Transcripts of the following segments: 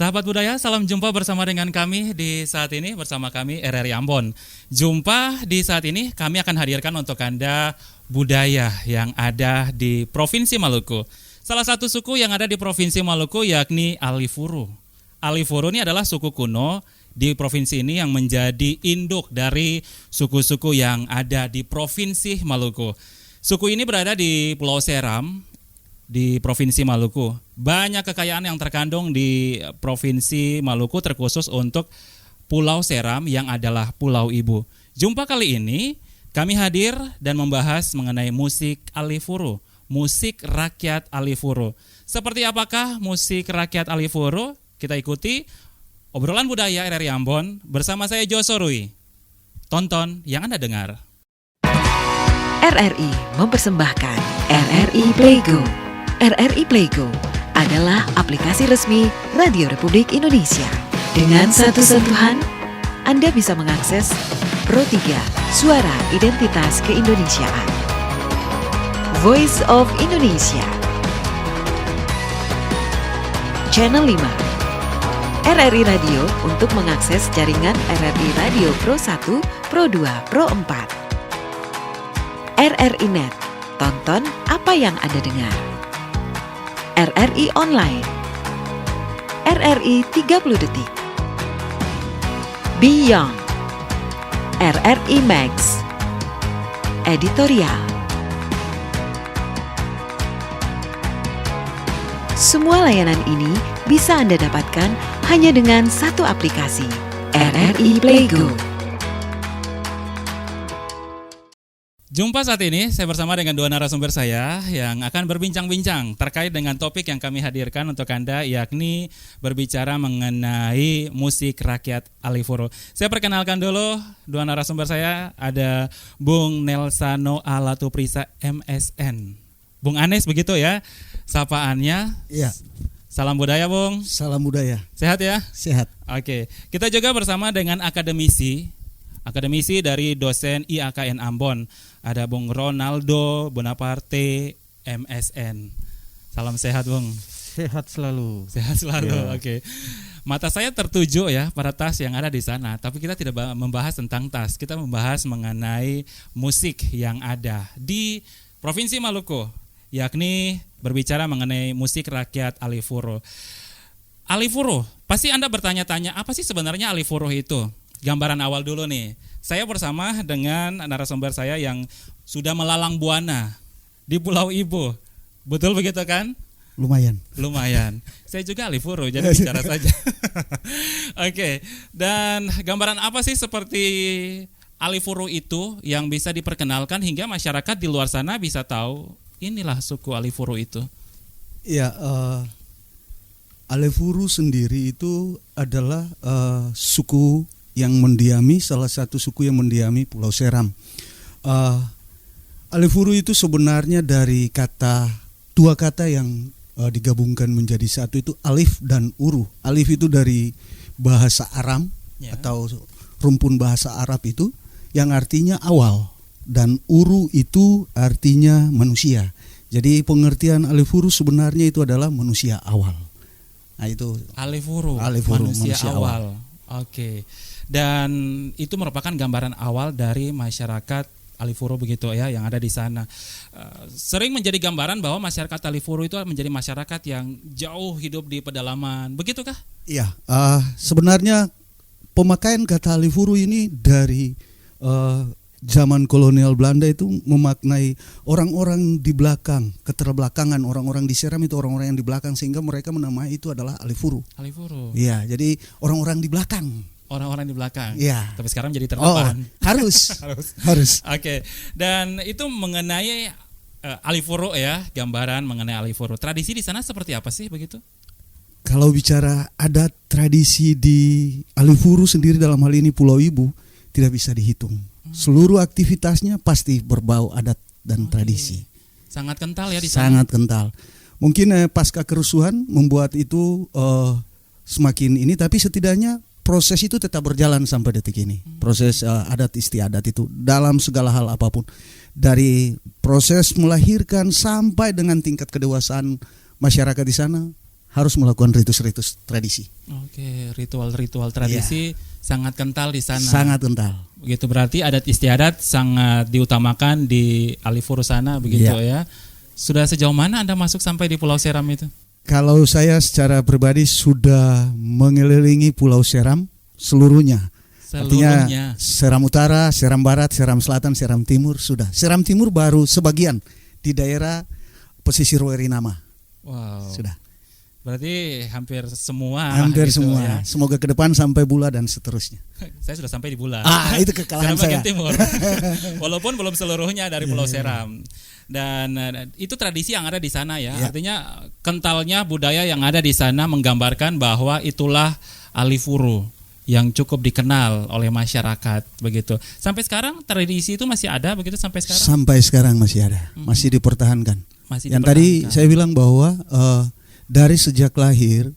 Sahabat budaya, salam jumpa bersama dengan kami di saat ini bersama kami RRI Ambon. Jumpa di saat ini kami akan hadirkan untuk Anda budaya yang ada di Provinsi Maluku. Salah satu suku yang ada di Provinsi Maluku yakni Alifuru. Alifuru ini adalah suku kuno di provinsi ini yang menjadi induk dari suku-suku yang ada di Provinsi Maluku. Suku ini berada di Pulau Seram, di Provinsi Maluku. Banyak kekayaan yang terkandung di Provinsi Maluku terkhusus untuk Pulau Seram yang adalah Pulau Ibu. Jumpa kali ini kami hadir dan membahas mengenai musik Alifuru, musik rakyat Alifuru. Seperti apakah musik rakyat Alifuru? Kita ikuti obrolan budaya RRI Ambon bersama saya Josorui. Tonton yang Anda dengar. RRI mempersembahkan RRI Playgo. RRI Playgo adalah aplikasi resmi Radio Republik Indonesia. Dengan satu sentuhan, Anda bisa mengakses Pro 3 Suara Identitas Keindonesiaan, Voice of Indonesia, Channel 5, RRI Radio untuk mengakses jaringan RRI Radio Pro 1, Pro 2, Pro 4, RRI Net, tonton apa yang Anda dengar, RRI Online, RRI 30 Detik, Beyond, RRI Max, Editorial. Semua layanan ini bisa Anda dapatkan hanya dengan satu aplikasi, RRI Playgo. Jumpa saat ini saya bersama dengan dua narasumber saya yang akan berbincang-bincang terkait dengan topik yang kami hadirkan untuk Anda, yakni berbicara mengenai musik rakyat Alifuru. Saya perkenalkan dulu dua narasumber saya, ada Bung Nelsano Alatuprisa MSN. Bung Anes begitu ya sapaannya. Iya. Salam budaya, Bung. Salam budaya. Sehat ya? Sehat. Oke. Kita juga bersama dengan akademisi dari dosen IAKN Ambon. Ada Bung Ronaldo Bonaparte MSN. Salam sehat, Bung. Sehat selalu. Sehat selalu. Ya. Oke. Mata saya tertuju ya pada tas yang ada di sana, tapi kita tidak membahas tentang tas. Kita membahas mengenai musik yang ada di Provinsi Maluku, yakni berbicara mengenai musik rakyat Alifuru. Alifuru, pasti Anda bertanya-tanya, apa sih sebenarnya Alifuru itu? Gambaran awal dulu nih. Saya bersama dengan narasumber saya yang sudah melalang buana di Pulau Ibu. Betul begitu kan? Lumayan. Saya juga Alifuru, jadi bicara saja. Oke. Dan gambaran apa sih seperti Alifuru itu yang bisa diperkenalkan hingga masyarakat di luar sana bisa tahu inilah suku Alifuru itu? Ya, Alifuru sendiri itu adalah suku yang mendiami, salah satu suku yang mendiami Pulau Seram. Alifuru itu sebenarnya dari dua kata yang digabungkan menjadi satu, itu alif dan uru. Alif itu dari bahasa Aram atau rumpun bahasa Arab itu yang artinya awal, dan uru itu artinya manusia. Jadi pengertian Alifuru sebenarnya itu adalah manusia awal. Nah itu Alifuru manusia awal. Oke. Dan itu merupakan gambaran awal dari masyarakat Alifuru begitu ya yang ada di sana. Sering menjadi gambaran bahwa masyarakat Alifuru itu menjadi masyarakat yang jauh hidup di pedalaman. Begitukah? Iya. Sebenarnya pemakaian kata Alifuru ini dari zaman kolonial Belanda itu memaknai orang-orang di belakang, keterbelakangan orang-orang di Seram itu orang-orang yang di belakang, sehingga mereka menamai itu adalah Alifuru. Alifuru. Iya, jadi orang-orang di belakang. Orang-orang di belakang. Iya. Tapi sekarang jadi terdepan. Harus. Oke. Dan itu mengenai Alifuru ya, gambaran mengenai Alifuru. Tradisi di sana seperti apa sih begitu? Kalau bicara adat tradisi di Alifuru sendiri, dalam hal ini Pulau Ibu, tidak bisa dihitung. Seluruh aktivitasnya pasti berbau adat dan tradisi. Sangat kental ya di sana. Sangat kental. Mungkin pasca kerusuhan membuat itu semakin ini, tapi setidaknya proses itu tetap berjalan sampai detik ini. Proses adat istiadat itu dalam segala hal apapun, dari proses melahirkan sampai dengan tingkat kedewasaan masyarakat di sana, harus melakukan ritus-ritus tradisi. Oke, ritual-ritual tradisi sangat kental di sana. Sangat kental. Begitu berarti adat istiadat sangat diutamakan di Alifuru sana begitu ya. Sudah sejauh mana Anda masuk sampai di Pulau Seram itu? Kalau saya secara pribadi sudah mengelilingi Pulau Seram seluruhnya. Artinya Seram Utara, Seram Barat, Seram Selatan, Seram Timur sudah. Seram Timur baru sebagian di daerah pesisir Werinama. Wow. Sudah. Berarti hampir semua. Hampir gitu semua. Ya. Semoga ke depan sampai Bula dan seterusnya. Saya sudah sampai di Bula. Itu kekalahan saya. Timur. Walaupun belum seluruhnya dari Pulau Seram. Dan itu tradisi yang ada di sana ya. Artinya kentalnya budaya yang ada di sana menggambarkan bahwa itulah Alifuru yang cukup dikenal oleh masyarakat begitu. Sampai sekarang tradisi itu masih ada begitu sampai sekarang? Sampai sekarang masih ada, masih dipertahankan. Yang tadi saya bilang bahwa dari sejak lahir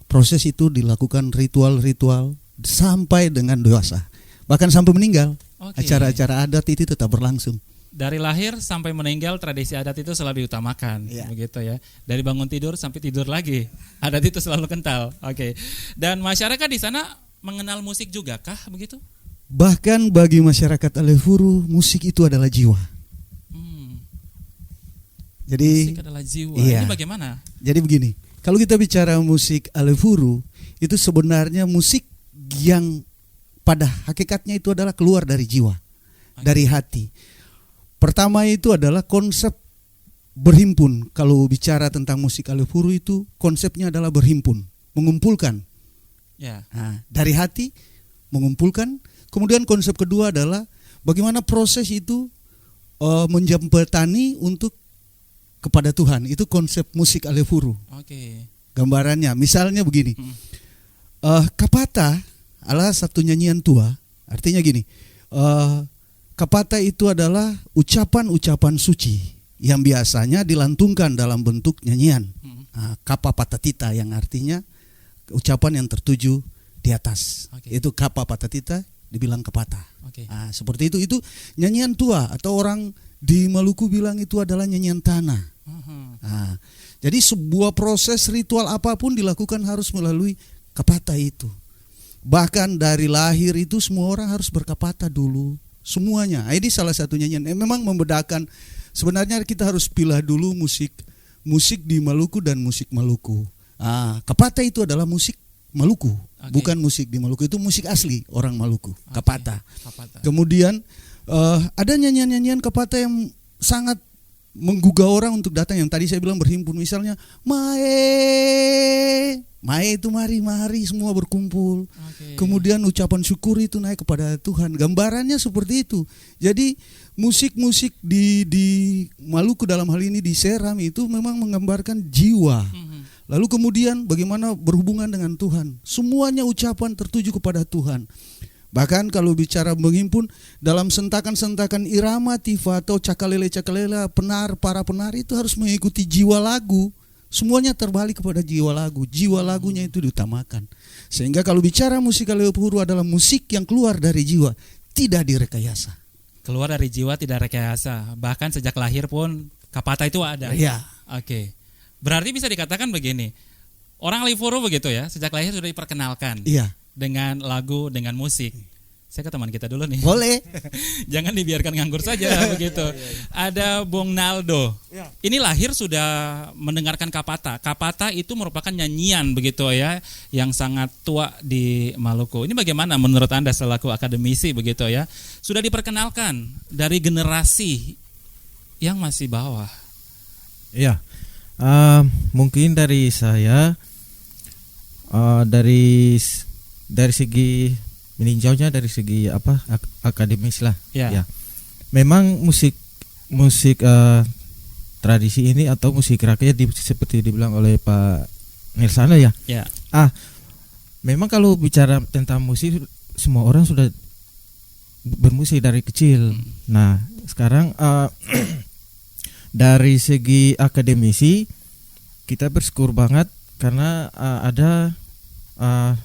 proses itu dilakukan ritual-ritual sampai dengan dewasa, bahkan sampai meninggal. Acara-acara adat itu tetap berlangsung. Dari lahir sampai meninggal tradisi adat itu selalu diutamakan, begitu ya. Dari bangun tidur sampai tidur lagi, adat itu selalu kental. Dan masyarakat di sana mengenal musik juga kah begitu? Bahkan bagi masyarakat Alifuru musik itu adalah jiwa. Jadi musik adalah jiwa. Ini bagaimana? Jadi begini, kalau kita bicara musik Alifuru itu sebenarnya musik yang pada hakikatnya itu adalah keluar dari jiwa, dari hati. Pertama itu adalah konsep berhimpun. Kalau bicara tentang musik Alifuru itu konsepnya adalah berhimpun, mengumpulkan. Dari hati mengumpulkan. Kemudian konsep kedua adalah bagaimana proses itu menjembatani untuk kepada Tuhan. Itu konsep musik Alifuru. Gambarannya misalnya begini. Kapata adalah satu nyanyian tua. Artinya gini, kapata itu adalah ucapan-ucapan suci yang biasanya dilantungkan dalam bentuk nyanyian. Kapa patatita yang artinya ucapan yang tertuju di atas. Itu kapa patatita dibilang kapata. Seperti itu nyanyian tua atau orang di Maluku bilang itu adalah nyanyian tanah. Jadi sebuah proses ritual apapun dilakukan harus melalui kapata itu. Bahkan dari lahir itu semua orang harus berkapata dulu. Semuanya. Ini salah satu nyanyian. Memang membedakan. Sebenarnya kita harus pilih dulu musik di Maluku dan musik Maluku. Kapata itu adalah musik Maluku, bukan musik di Maluku. Itu musik asli orang Maluku, kapata. Kemudian ada nyanyian-nyanyian kapata yang sangat menggugah orang untuk datang. Yang tadi saya bilang berhimpun. Misalnya Mae itu mari semua berkumpul. Kemudian ucapan syukur itu naik kepada Tuhan. Gambarannya seperti itu. Jadi musik-musik di Maluku dalam hal ini di Seram itu memang menggambarkan jiwa. Lalu kemudian bagaimana berhubungan dengan Tuhan. Semuanya ucapan tertuju kepada Tuhan. Bahkan kalau bicara menghimpun dalam sentakan-sentakan irama, tifa atau cakalele-cakalele, para penar itu harus mengikuti jiwa lagu. Semuanya terbalik kepada jiwa lagu. Jiwa lagunya itu diutamakan. Sehingga kalau bicara musik Alifuru adalah musik yang keluar dari jiwa, tidak direkayasa. Keluar dari jiwa, tidak rekayasa. Bahkan sejak lahir pun kapata itu ada. Berarti bisa dikatakan begini, orang Alifuru begitu ya, sejak lahir sudah diperkenalkan dengan lagu, dengan musik. Saya ke teman kita dulu nih. Boleh. Jangan dibiarkan nganggur saja begitu. Ada Bung Naldo. Ini lahir sudah mendengarkan kapata. Kapata itu merupakan nyanyian begitu ya, yang sangat tua di Maluku. Ini bagaimana menurut Anda selaku akademisi begitu ya? Sudah diperkenalkan dari generasi yang masih bawah. Mungkin dari saya dari segi meninjaunya dari segi akademis lah. Memang musik tradisi ini atau musik rakyat seperti dibilang oleh Pak Nelsana ya. Memang kalau bicara tentang musik semua orang sudah bermusik dari kecil. Nah sekarang dari segi akademisi kita bersyukur banget karena ada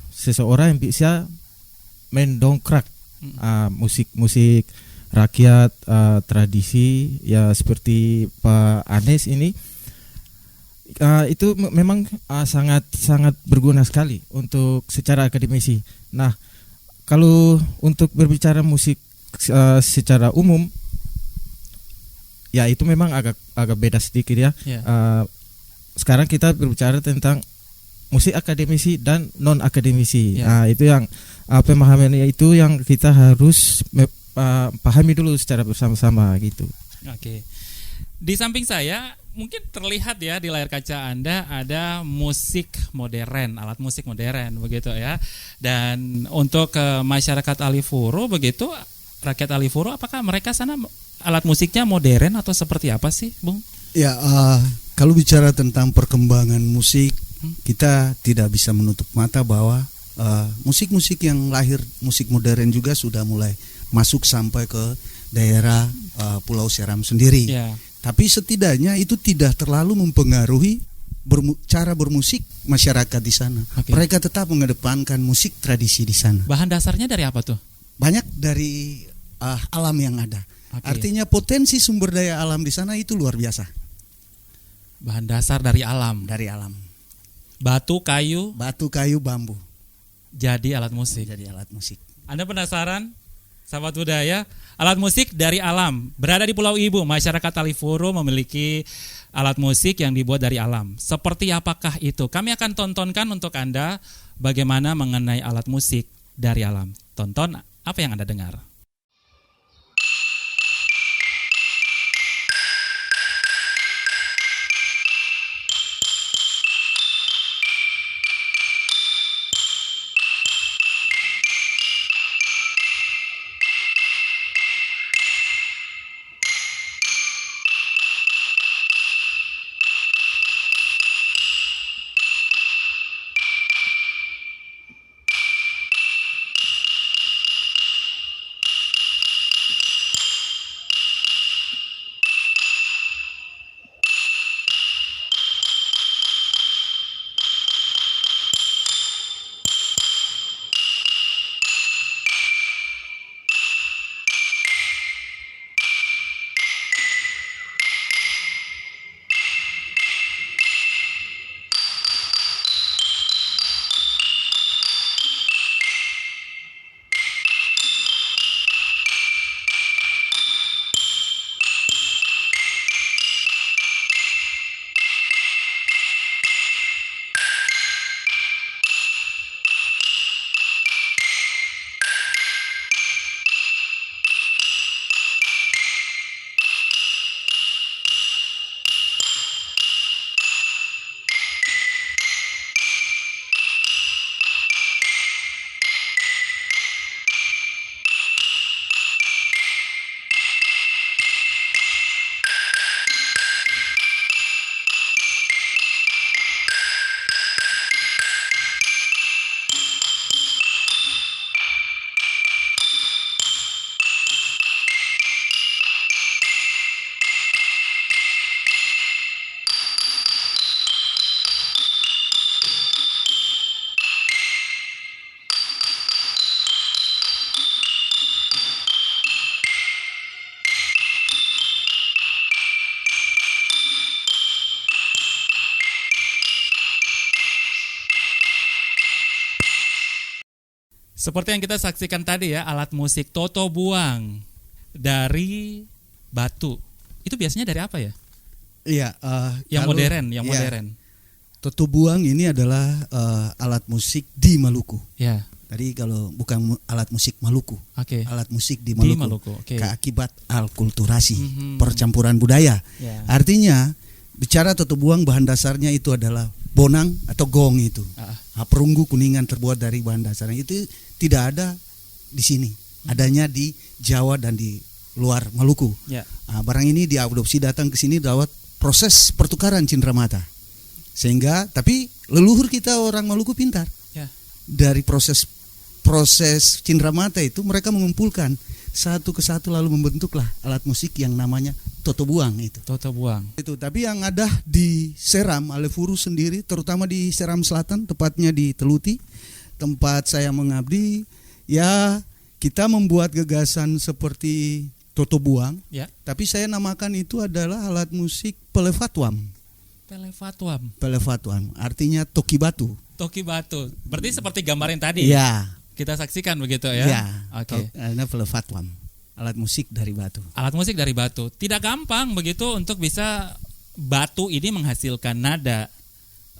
seseorang yang bisa mendongkrak musik rakyat tradisi ya seperti Pak Anes ini Itu memang sangat sangat berguna sekali untuk secara akademisi. Nah, kalau untuk berbicara musik secara umum, ya itu memang agak beda sedikit ya. Sekarang kita berbicara tentang musik akademisi dan non akademisi. Nah, itu yang pemahamannya itu yang kita harus pahami dulu secara bersama-sama gitu. Oke. Di samping saya mungkin terlihat ya di layar kaca Anda ada musik modern, alat musik modern begitu ya. Dan untuk masyarakat Alifuru begitu, rakyat Alifuru, apakah mereka sana alat musiknya modern atau seperti apa sih, Bung? Ya, kalau bicara tentang perkembangan musik, kita tidak bisa menutup mata bahwa musik-musik yang lahir, musik modern juga sudah mulai masuk sampai ke daerah Pulau Seram sendiri. Tapi setidaknya itu tidak terlalu mempengaruhi cara bermusik masyarakat di sana. Mereka tetap mengedepankan musik tradisi di sana. Bahan dasarnya dari apa tuh? Banyak dari alam yang ada. Artinya potensi sumber daya alam di sana itu luar biasa. Bahan dasar dari alam. Dari alam. Batu, kayu, bambu. Jadi alat musik. Anda penasaran, sahabat budaya? Alat musik dari alam. Berada di Pulau Ibu, masyarakat Alifuru memiliki alat musik yang dibuat dari alam. Seperti apakah itu? Kami akan tontonkan untuk Anda bagaimana mengenai alat musik dari alam. Tonton apa yang Anda dengar. Seperti yang kita saksikan tadi ya, alat musik toto buang dari batu. Itu biasanya dari apa ya? Iya, yang modern. Toto buang ini adalah alat musik di Maluku. Ya. Tadi kalau bukan alat musik Maluku, alat musik di Maluku. Keakibat alkulturasi, percampuran budaya. Ya. Artinya bicara toto buang bahan dasarnya itu adalah bonang atau gong itu. Perunggu kuningan terbuat dari bahan dasarnya itu tidak ada di sini. Adanya di Jawa dan di luar Maluku. Ya. Barang ini diadopsi datang ke sini lewat proses pertukaran cindramata. Sehingga tapi leluhur kita orang Maluku pintar. Ya. Dari proses cindramata itu mereka mengumpulkan satu ke satu lalu membentuklah alat musik yang namanya toto buang itu. Toto buang. Itu tapi yang ada di Seram Alifuru sendiri, terutama di Seram Selatan, tepatnya di Teluti, tempat saya mengabdi, ya kita membuat gagasan seperti toto buang. Ya. Tapi saya namakan itu adalah alat musik pelefatwam. Pelefatuam artinya toki batu. Toki batu. Berarti seperti gambar yang tadi. Ya. Kita saksikan begitu ya. Ya. Oke. Ini pelefatuam. Alat musik dari batu. Alat musik dari batu. Tidak gampang begitu untuk bisa batu ini menghasilkan nada.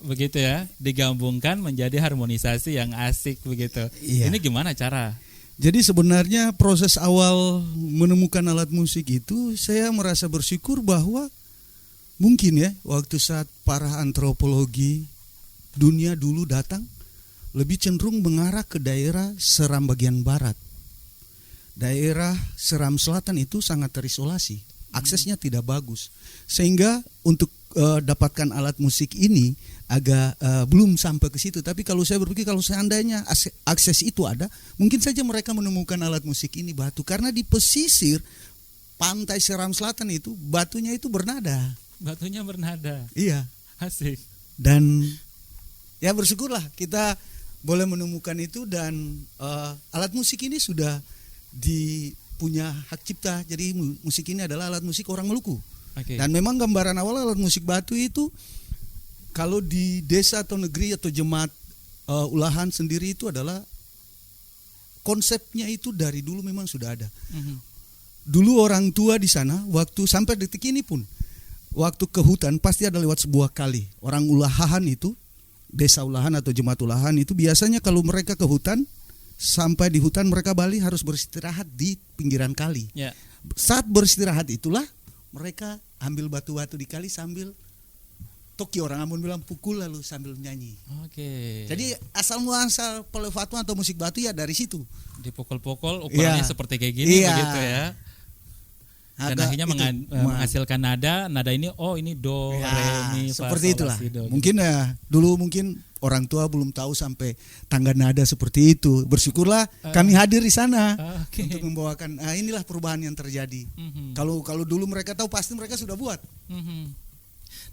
Begitu ya. Digabungkan menjadi harmonisasi yang asik begitu. Iya. Ini gimana cara? Jadi sebenarnya proses awal menemukan alat musik itu saya merasa bersyukur bahwa mungkin ya waktu saat para antropologi dunia dulu datang lebih cenderung mengarah ke daerah Seram bagian barat. Daerah Seram selatan itu sangat terisolasi, aksesnya tidak bagus. Sehingga untuk dapatkan alat musik ini agak belum sampai ke situ. Tapi kalau saya berpikir kalau seandainya akses itu ada, mungkin saja mereka menemukan alat musik ini batu. Karena di pesisir pantai Seram selatan itu batunya itu bernada. Batunya bernada. Iya. Asik. Dan ya bersyukurlah kita boleh menemukan itu dan alat musik ini sudah punya hak cipta. Jadi musik ini adalah alat musik orang Maluku. Okay. Dan memang gambaran awal alat musik batu itu kalau di desa atau negeri atau jemaat ulahan sendiri itu adalah konsepnya itu dari dulu memang sudah ada. Dulu orang tua di sana waktu sampai detik ini pun waktu ke hutan pasti ada lewat sebuah kali. Orang ulahan itu, desa ulahan atau jemaat ulahan itu biasanya kalau mereka ke hutan, sampai di hutan mereka balik harus beristirahat di pinggiran kali. Yeah. Saat beristirahat itulah mereka ambil batu-batu di kali sambil toki, orang Ambon bilang pukul lalu sambil nyanyi. Oke. Jadi asal muasal pelefatuan atau musik batu ya dari situ. Dipukul-pukul ukurannya seperti kayak gini begitu ya. Dan akhirnya menghasilkan nada ini ini do, re, mi, fa, seperti sol, itulah. la, si, do, mungkin gitu. ya dulu mungkin orang tua belum tahu sampai tangga nada seperti itu. Bersyukurlah kami hadir di sana untuk membawakan inilah perubahan yang terjadi. Kalau dulu mereka tahu pasti mereka sudah buat.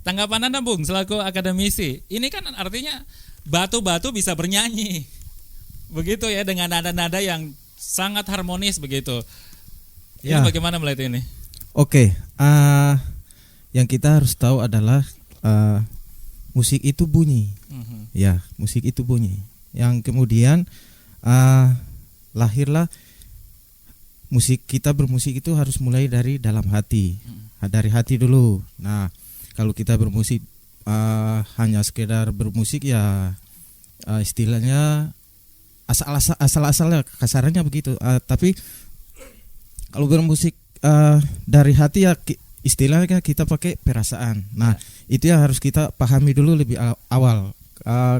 Tanggapan Anda Bung selaku akademisi, ini kan artinya batu-batu bisa bernyanyi. Begitu ya dengan nada-nada yang sangat harmonis begitu. Ini bagaimana melihat ini? Oke, yang kita harus tahu adalah musik itu bunyi. Ya, musik itu bunyi. Yang kemudian lahirlah musik, kita bermusik itu harus mulai dari dalam hati. Dari hati dulu. Nah, kalau kita bermusik hanya sekedar bermusik ya istilahnya asal-asal kasarannya begitu. Tapi kalau bermusik dari hati ya istilahnya kita pakai perasaan. Nah, itu yang harus kita pahami dulu lebih awal.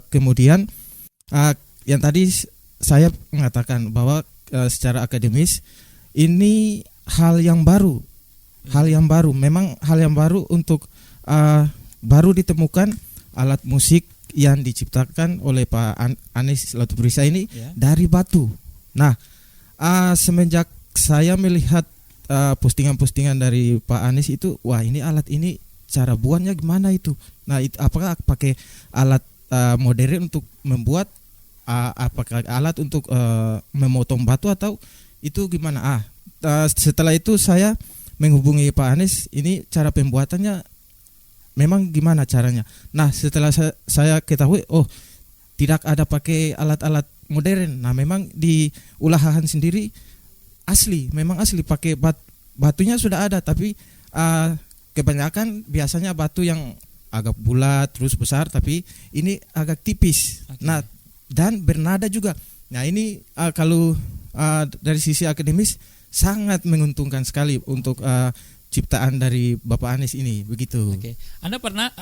Kemudian yang tadi saya mengatakan bahwa secara akademis ini hal yang baru. Memang hal yang baru untuk baru ditemukan alat musik yang diciptakan oleh Pak Anies Latubrisa ini dari batu. Nah, semenjak saya melihat postingan-postingan dari Pak Anies itu, wah ini alat ini cara buatnya gimana itu? Nah, itu apakah pakai alat modern untuk membuat, apakah alat untuk memotong batu atau itu gimana? Setelah itu saya menghubungi Pak Anies, ini cara pembuatannya memang gimana caranya? Nah, setelah saya ketahui, tidak ada pakai alat-alat modern. Nah, memang di ulahan sendiri memang asli pakai batunya sudah ada, tapi kebanyakan biasanya batu yang agak bulat terus besar, tapi ini agak tipis. Nah, dan bernada juga. Nah, ini kalau dari sisi akademis sangat menguntungkan sekali untuk ciptaan dari Bapak Anies ini begitu. Oke.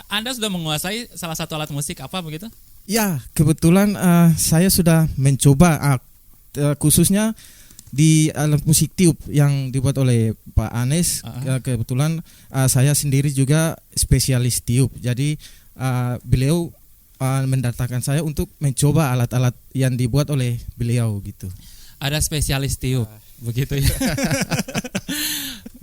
Anda sudah menguasai salah satu alat musik apa begitu? Ya, kebetulan saya sudah mencoba khususnya di alat musik tiup yang dibuat oleh Pak Anies. Kebetulan saya sendiri juga spesialis tiup. Jadi beliau mendatangkan saya untuk mencoba alat-alat yang dibuat oleh beliau gitu. Ada spesialis tiup, begitu ya.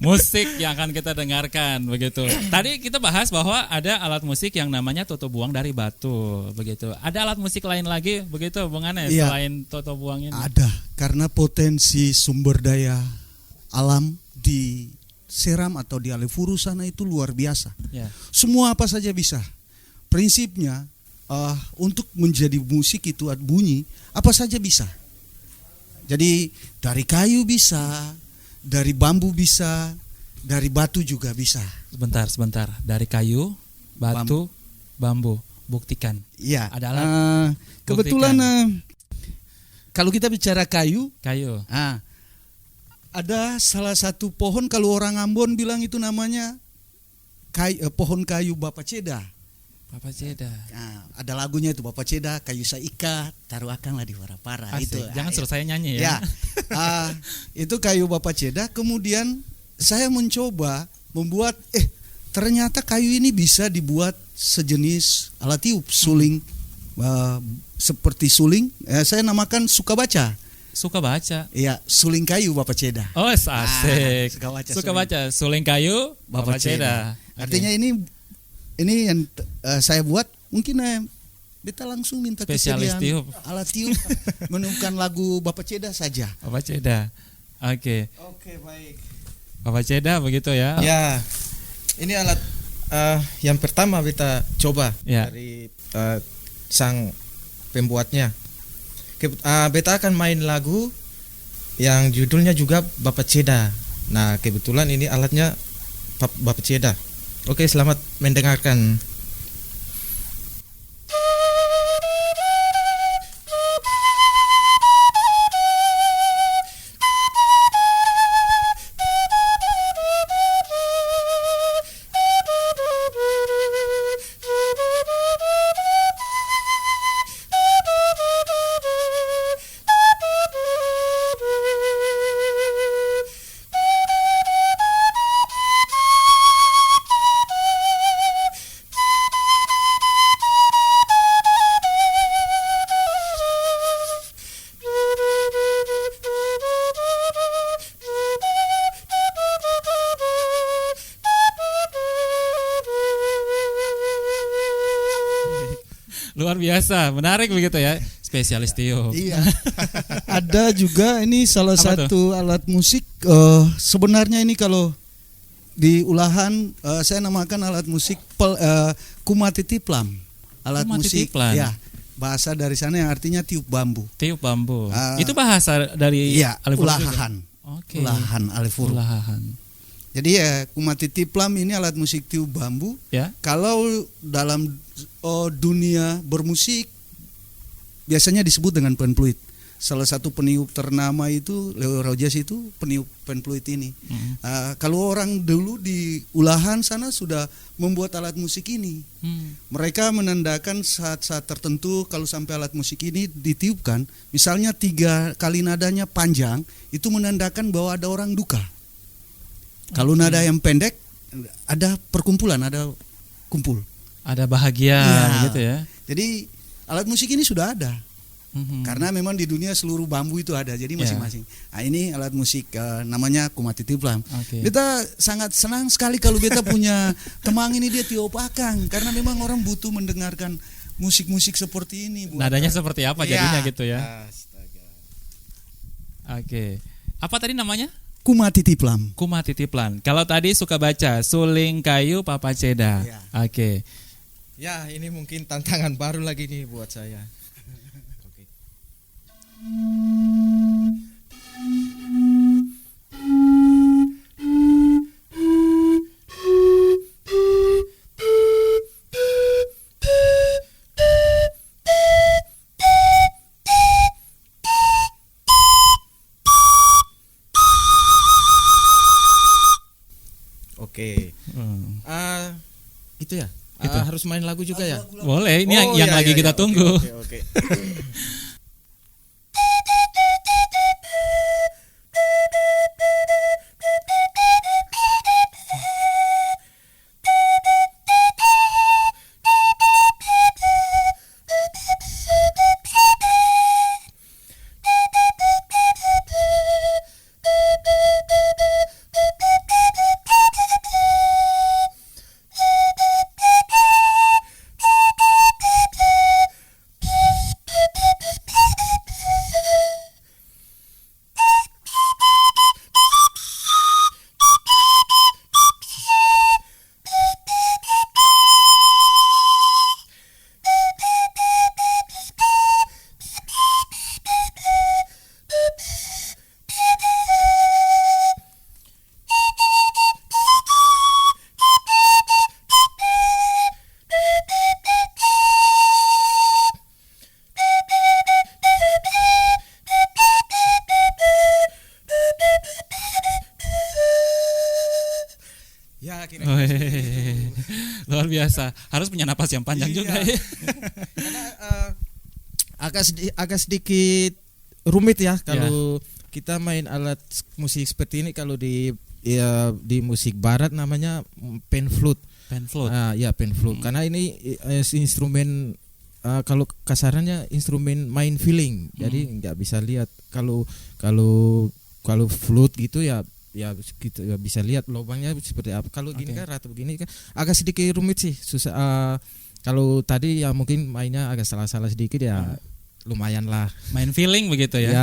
Musik yang akan kita dengarkan begitu. Tadi kita bahas bahwa ada alat musik yang namanya toto buang dari batu begitu. Ada alat musik lain lagi begitu Bung Anes selain toto buang ini? Ada, karena potensi sumber daya alam di Seram atau di Alefuru sana itu luar biasa. Semua apa saja bisa. prinsipnya untuk menjadi musik itu bunyi apa saja bisa. Jadi dari kayu bisa, dari bambu bisa, dari batu juga bisa. Sebentar. Dari kayu, batu, bambu. Buktikan. Iya. Ada alat. Kebetulan kalau kita bicara kayu, ada salah satu pohon kalau orang Ambon bilang itu namanya pohon kayu Bapak Ceda. Bapak Ceda. Ada lagunya itu Bapak Ceda, kayu saikat, taruh akanlah di para-para. Itu. Jangan suruh saya nyanyi ya. Itu kayu Bapak Ceda. Kemudian saya mencoba membuat, ternyata kayu ini bisa dibuat sejenis alat tiup, suling, seperti suling. Saya namakan suka baca. Suka baca. Iya, suling kayu Bapak Ceda. Oh, asik. Suka baca suling kayu Bapak Ceda. Artinya ini yang saya buat, mungkin beta langsung minta spesialis kesediaan tiup. alat tiup menemukan lagu Bapak Ceda saja. Bapak Ceda. Oke, baik. Bapak Ceda begitu ya. Ya. Ini alat yang pertama beta coba dari sang pembuatnya. Beta akan main lagu yang judulnya juga Bapak Ceda. Nah, kebetulan ini alatnya Bapak Ceda. Oke, selamat mendengarkan. Luar biasa, menarik begitu ya. Spesialis tiup. Iya. Ada juga ini salah satu alat musik. Sebenarnya ini kalau di ulahan saya namakan alat musik kumatitiplam. Alat musik. Ya, bahasa dari sana yang artinya tiup bambu. Tiup bambu. Itu bahasa dari ulahan. Oke. Ulahan alifuru. Jadi kumatitiplam ini alat musik tiup bambu. Ya. Kalau dalam dunia bermusik biasanya disebut dengan penfluit. Salah satu peniup ternama itu Leo Rogers, itu peniup penfluit ini. Kalau orang dulu di ulahan sana sudah membuat alat musik ini. Mereka menandakan saat-saat tertentu kalau sampai alat musik ini ditiupkan, misalnya 3 kali nadanya panjang, itu menandakan bahwa ada orang duka. Kalau nada yang pendek, ada perkumpulan, ada kumpul. Ada bahagia gitu ya. Jadi alat musik ini sudah ada. Karena memang di dunia seluruh bambu itu ada, jadi masing-masing. Nah, ini alat musik namanya kumatitiplam. Beta sangat senang sekali kalau beta punya teman ini dia tiup akang, karena memang orang butuh mendengarkan musik-musik seperti ini. Nadanya seperti apa jadinya gitu ya. Oke. Apa tadi namanya? Kumatitiplam. Kumatitiplam. Kalau tadi suka baca suling kayu Bapak Ceda. Oke. Ya, ini mungkin tantangan baru lagi nih buat saya. Oke. Oke. Itu ya. Harus main lagu juga ya? Boleh, ini yang lagi kita tunggu. Oke. biasa. Harus punya napas yang panjang juga ya. Karena agak sedikit rumit ya kalau kita main alat musik seperti ini. Kalau di musik barat namanya pan flute. Pan flute. Pan flute. Karena ini instrumen kalau kasarannya instrumen main feeling. Jadi nggak bisa lihat. Kalau flute gitu ya kita bisa lihat lubangnya seperti apa. Kalau gini kan rata begini kan agak sedikit rumit sih, susah. Kalau tadi ya mungkin mainnya agak salah-salah sedikit ya, lumayan lah. Main feeling begitu ya.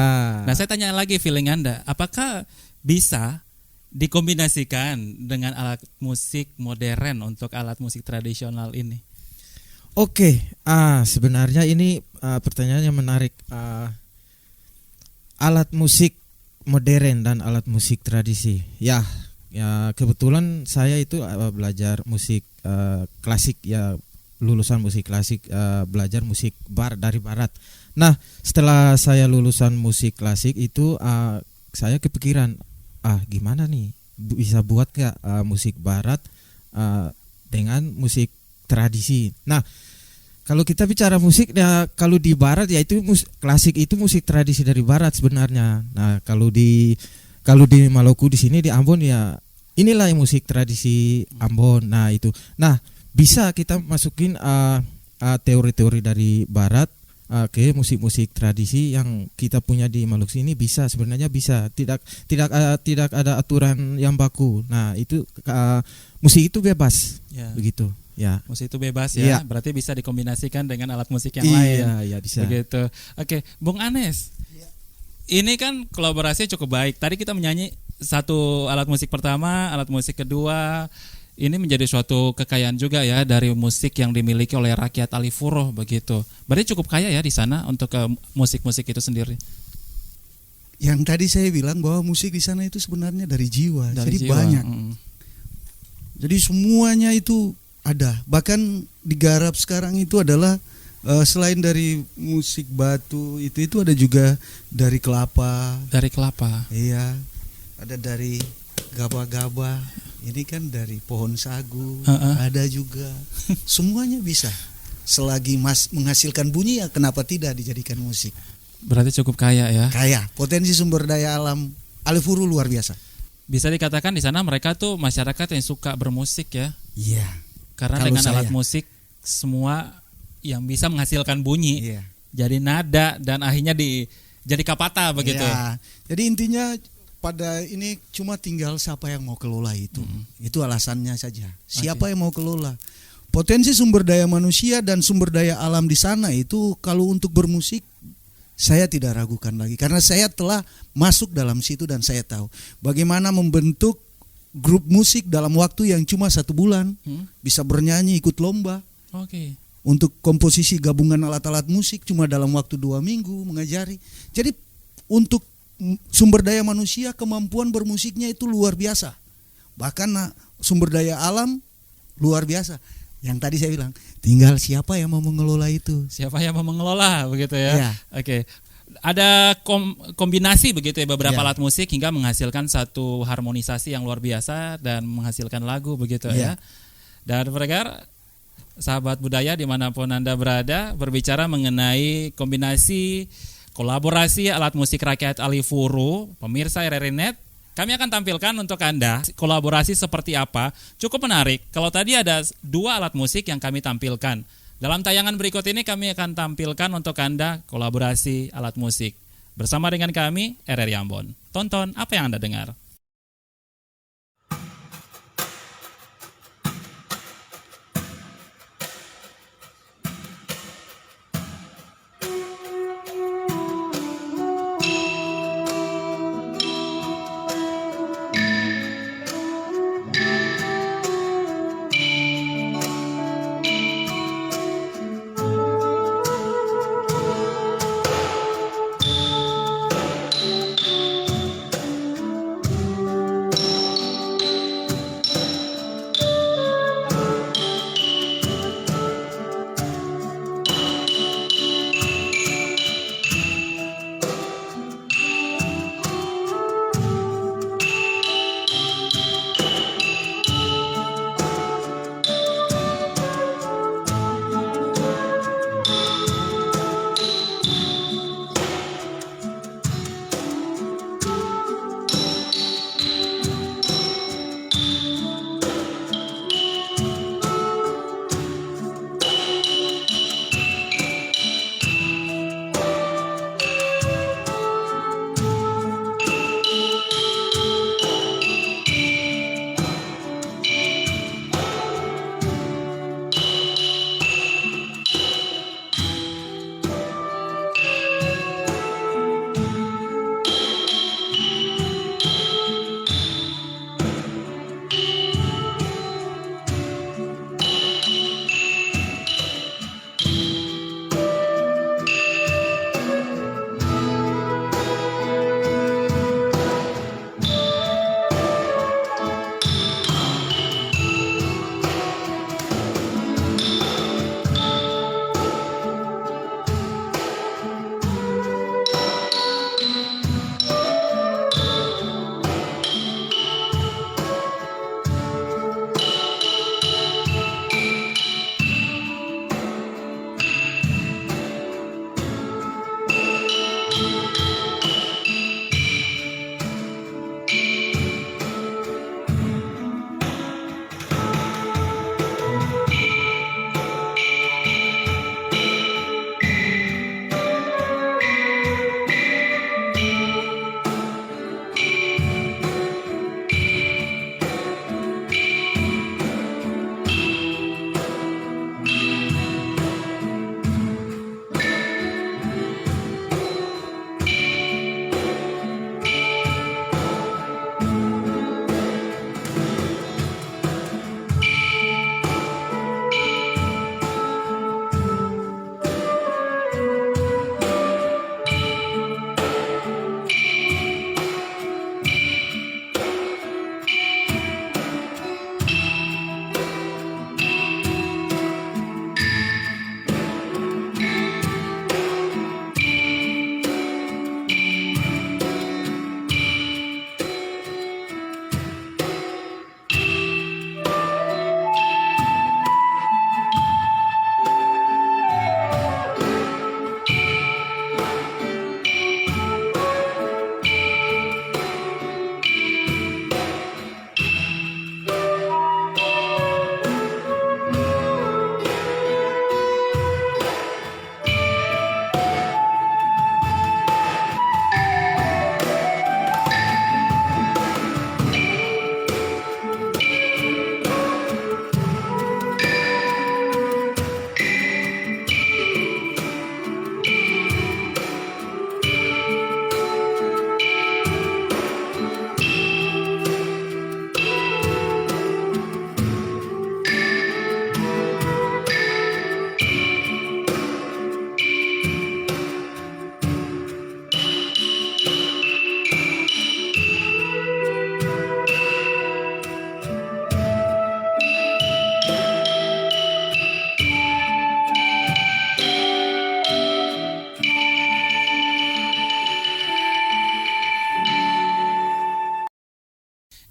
Nah, saya tanya lagi feeling Anda, apakah bisa dikombinasikan dengan alat musik modern untuk alat musik tradisional ini? Oke, sebenarnya ini pertanyaan yang menarik. Alat musik modern dan alat musik tradisi. Ya kebetulan saya itu belajar musik klasik ya, lulusan musik klasik, belajar musik dari barat. Nah, setelah saya lulusan musik klasik itu saya kepikiran, gimana nih bisa buat gak musik barat dengan musik tradisi. Nah, kalau kita bicara musik ya, kalau di barat ya itu klasik itu musik tradisi dari barat sebenarnya. Nah, kalau di Maluku di sini di Ambon ya inilah musik tradisi Ambon. Nah, itu. Nah, bisa kita masukin teori-teori dari barat ke musik-musik tradisi yang kita punya di Maluku sini, bisa, sebenarnya bisa. Tidak ada aturan yang baku. Nah, itu musik itu bebas. Ya. Begitu. Ya. Musik itu bebas ya. Berarti bisa dikombinasikan dengan alat musik yang lain. Iya, bisa. Begitu. Oke, Bung Anes. Ini kan kolaborasinya cukup baik. Tadi kita menyanyi satu alat musik pertama, alat musik kedua. Ini menjadi suatu kekayaan juga ya dari musik yang dimiliki oleh rakyat Alifuro begitu. Berarti cukup kaya ya di sana untuk musik-musik itu sendiri. Yang tadi saya bilang bahwa musik di sana itu sebenarnya dari jiwa. Jadi banyak. Jadi semuanya itu ada. Bahkan digarap sekarang itu adalah selain dari musik batu itu ada juga dari kelapa. Dari kelapa. Iya. Ada dari gaba-gaba. Ini kan dari pohon sagu. Ada juga. Semuanya bisa. Selagi menghasilkan bunyi ya kenapa tidak dijadikan musik. Berarti cukup kaya ya. Kaya. Potensi sumber daya alam Alifuro luar biasa. Bisa dikatakan di sana mereka tuh masyarakat yang suka bermusik ya. Iya. Karena dengan alat musik semua yang bisa menghasilkan bunyi, jadi nada dan akhirnya jadi kapata begitu. Ya. Jadi intinya pada ini cuma tinggal siapa yang mau kelola itu. Itu alasannya saja. Siapa yang mau kelola. Potensi sumber daya manusia dan sumber daya alam di sana itu kalau untuk bermusik saya tidak ragukan lagi karena saya telah masuk dalam situ dan saya tahu bagaimana membentuk grup musik dalam waktu yang cuma 1 bulan, bisa bernyanyi, ikut lomba. Untuk komposisi gabungan alat-alat musik cuma dalam waktu 2 minggu mengajari. Jadi untuk sumber daya manusia, kemampuan bermusiknya itu luar biasa. Bahkan sumber daya alam luar biasa. Yang tadi saya bilang, tinggal siapa yang mau mengelola itu. Siapa yang mau mengelola begitu ya. Oke. Ada kombinasi begitu ya beberapa alat musik hingga menghasilkan satu harmonisasi yang luar biasa dan menghasilkan lagu begitu ya. Dan pendengar sahabat budaya dimanapun Anda berada, berbicara mengenai kombinasi kolaborasi alat musik rakyat Alifuro, pemirsa RRI Net, kami akan tampilkan untuk Anda kolaborasi seperti apa. Cukup menarik. Kalau tadi ada 2 alat musik yang kami tampilkan. Dalam tayangan berikut ini kami akan tampilkan untuk Anda kolaborasi alat musik. Bersama dengan kami, RRI Ambon. Tonton apa yang Anda dengar.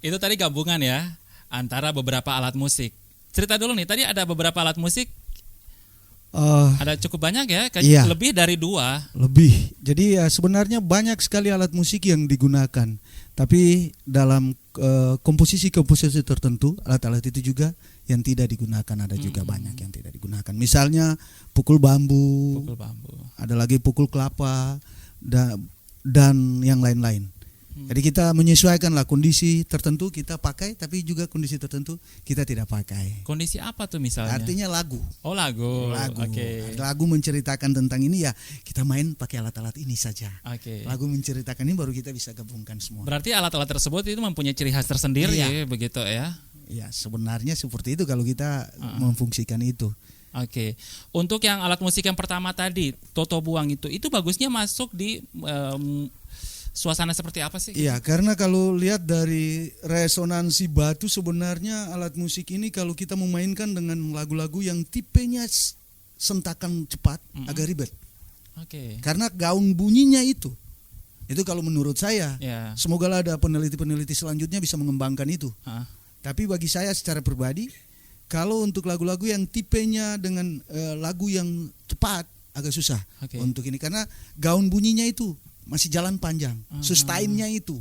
Itu tadi gabungan ya antara beberapa alat musik. Cerita dulu nih, tadi ada beberapa alat musik. Ada cukup banyak ya, iya, lebih dari 2. Lebih. Jadi ya sebenarnya banyak sekali alat musik yang digunakan. Tapi dalam komposisi-komposisi tertentu, alat-alat itu juga yang tidak digunakan, ada juga banyak yang tidak digunakan. Misalnya pukul bambu, ada lagi pukul kelapa dan yang lain-lain. Jadi kita menyesuaikanlah kondisi tertentu kita pakai, tapi juga kondisi tertentu kita tidak pakai. Kondisi apa tuh misalnya? Artinya lagu. Oh, lagu. Okay. Lagu menceritakan tentang ini ya kita main pakai alat-alat ini saja. Lagu menceritakan ini baru kita bisa gabungkan semua. Berarti alat-alat tersebut itu mempunyai ciri khas tersendiri, ya, begitu ya? Ya, sebenarnya seperti itu kalau kita memfungsikan itu. Untuk yang alat musik yang pertama tadi, Toto Buang itu bagusnya masuk di suasana seperti apa sih? Iya, karena kalau lihat dari resonansi batu sebenarnya alat musik ini kalau kita memainkan dengan lagu-lagu yang tipenya sentakan cepat agak ribet. Karena gaung bunyinya itu kalau menurut saya, semoga ada peneliti-peneliti selanjutnya bisa mengembangkan itu. Tapi bagi saya secara pribadi, kalau untuk lagu-lagu yang tipenya dengan lagu yang cepat agak susah untuk ini karena gaun bunyinya itu masih jalan panjang, sustain-nya itu.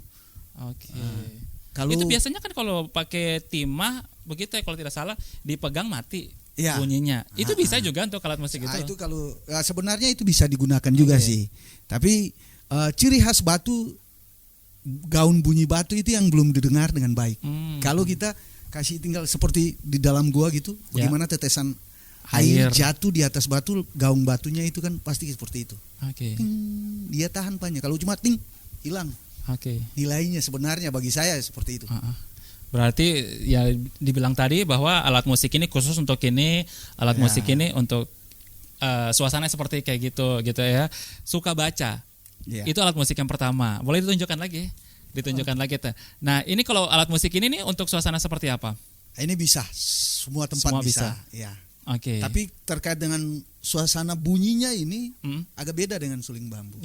Kalau itu biasanya kan kalau pakai timah begitu ya, kalau tidak salah dipegang mati bunyinya. Itu bisa juga untuk alat musik itu. Itu kalau sebenarnya itu bisa digunakan juga sih. Tapi ciri khas batu, gaun bunyi batu itu yang belum didengar dengan baik. Kalau kita kasih tinggal seperti di dalam gua gitu, bagaimana tetesan air jatuh di atas batu, gaung batunya itu kan pasti seperti itu. Ting, dia tahan panjang. Kalau cuma ting, hilang. Nilainya sebenarnya bagi saya seperti itu. Berarti ya dibilang tadi bahwa alat musik ini khusus untuk ini, alat musik ini untuk suasana seperti kayak gitu ya. Suka baca. Itu alat musik yang pertama. Boleh ditunjukkan lagi? Nah, ini kalau alat musik ini nih untuk suasana seperti apa? Ini bisa, semua tempat bisa. Ya. Tapi terkait dengan suasana bunyinya ini agak beda dengan suling bambu.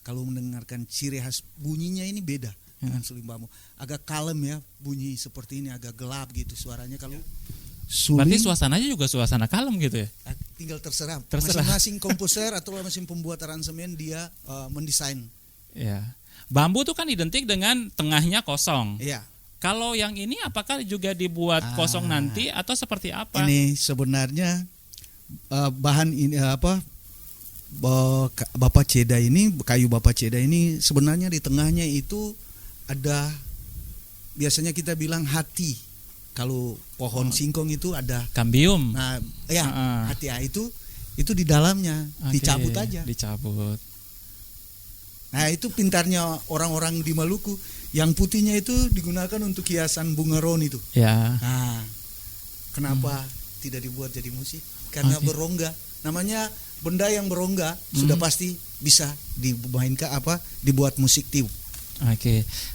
Kalau mendengarkan ciri khas bunyinya ini beda dengan suling bambu. Agak kalem ya bunyi seperti ini, agak gelap gitu suaranya. Kalau suling, berarti suasananya juga suasana kalem gitu ya? Tinggal terserah. Masing-masing komposer atau masing pembuat aransemen dia mendesain. Bambu tuh kan identik dengan tengahnya kosong. Kalau yang ini apakah juga dibuat kosong nanti atau seperti apa? Ini sebenarnya bahan ini Bapak Ceda ini, kayu Bapak Ceda ini sebenarnya di tengahnya itu ada, biasanya kita bilang hati. Kalau pohon singkong itu ada kambium. Nah, hati itu di dalamnya dicabut aja. Nah, itu pintarnya orang-orang di Maluku. Yang putihnya itu digunakan untuk hiasan bunga ron itu. Nah, kenapa tidak dibuat jadi musik? Karena berongga. Namanya benda yang berongga sudah pasti bisa dimainkan dibuat musik tiup.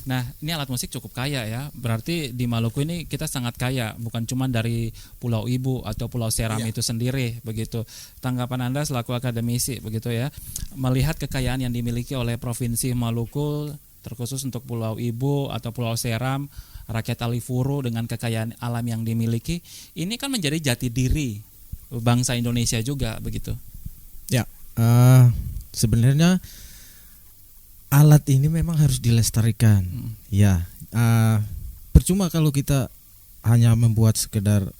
Nah, ini alat musik cukup kaya ya. Berarti di Maluku ini kita sangat kaya, bukan cuma dari Pulau Ibu atau Pulau Seram itu sendiri begitu. Tanggapan Anda selaku akademisi begitu ya, melihat kekayaan yang dimiliki oleh Provinsi Maluku terkhusus untuk Pulau Ibu atau Pulau Seram, rakyat Alifuru dengan kekayaan alam yang dimiliki, ini kan menjadi jati diri bangsa Indonesia juga begitu. Sebenarnya alat ini memang harus dilestarikan. Percuma kalau kita hanya membuat sekedar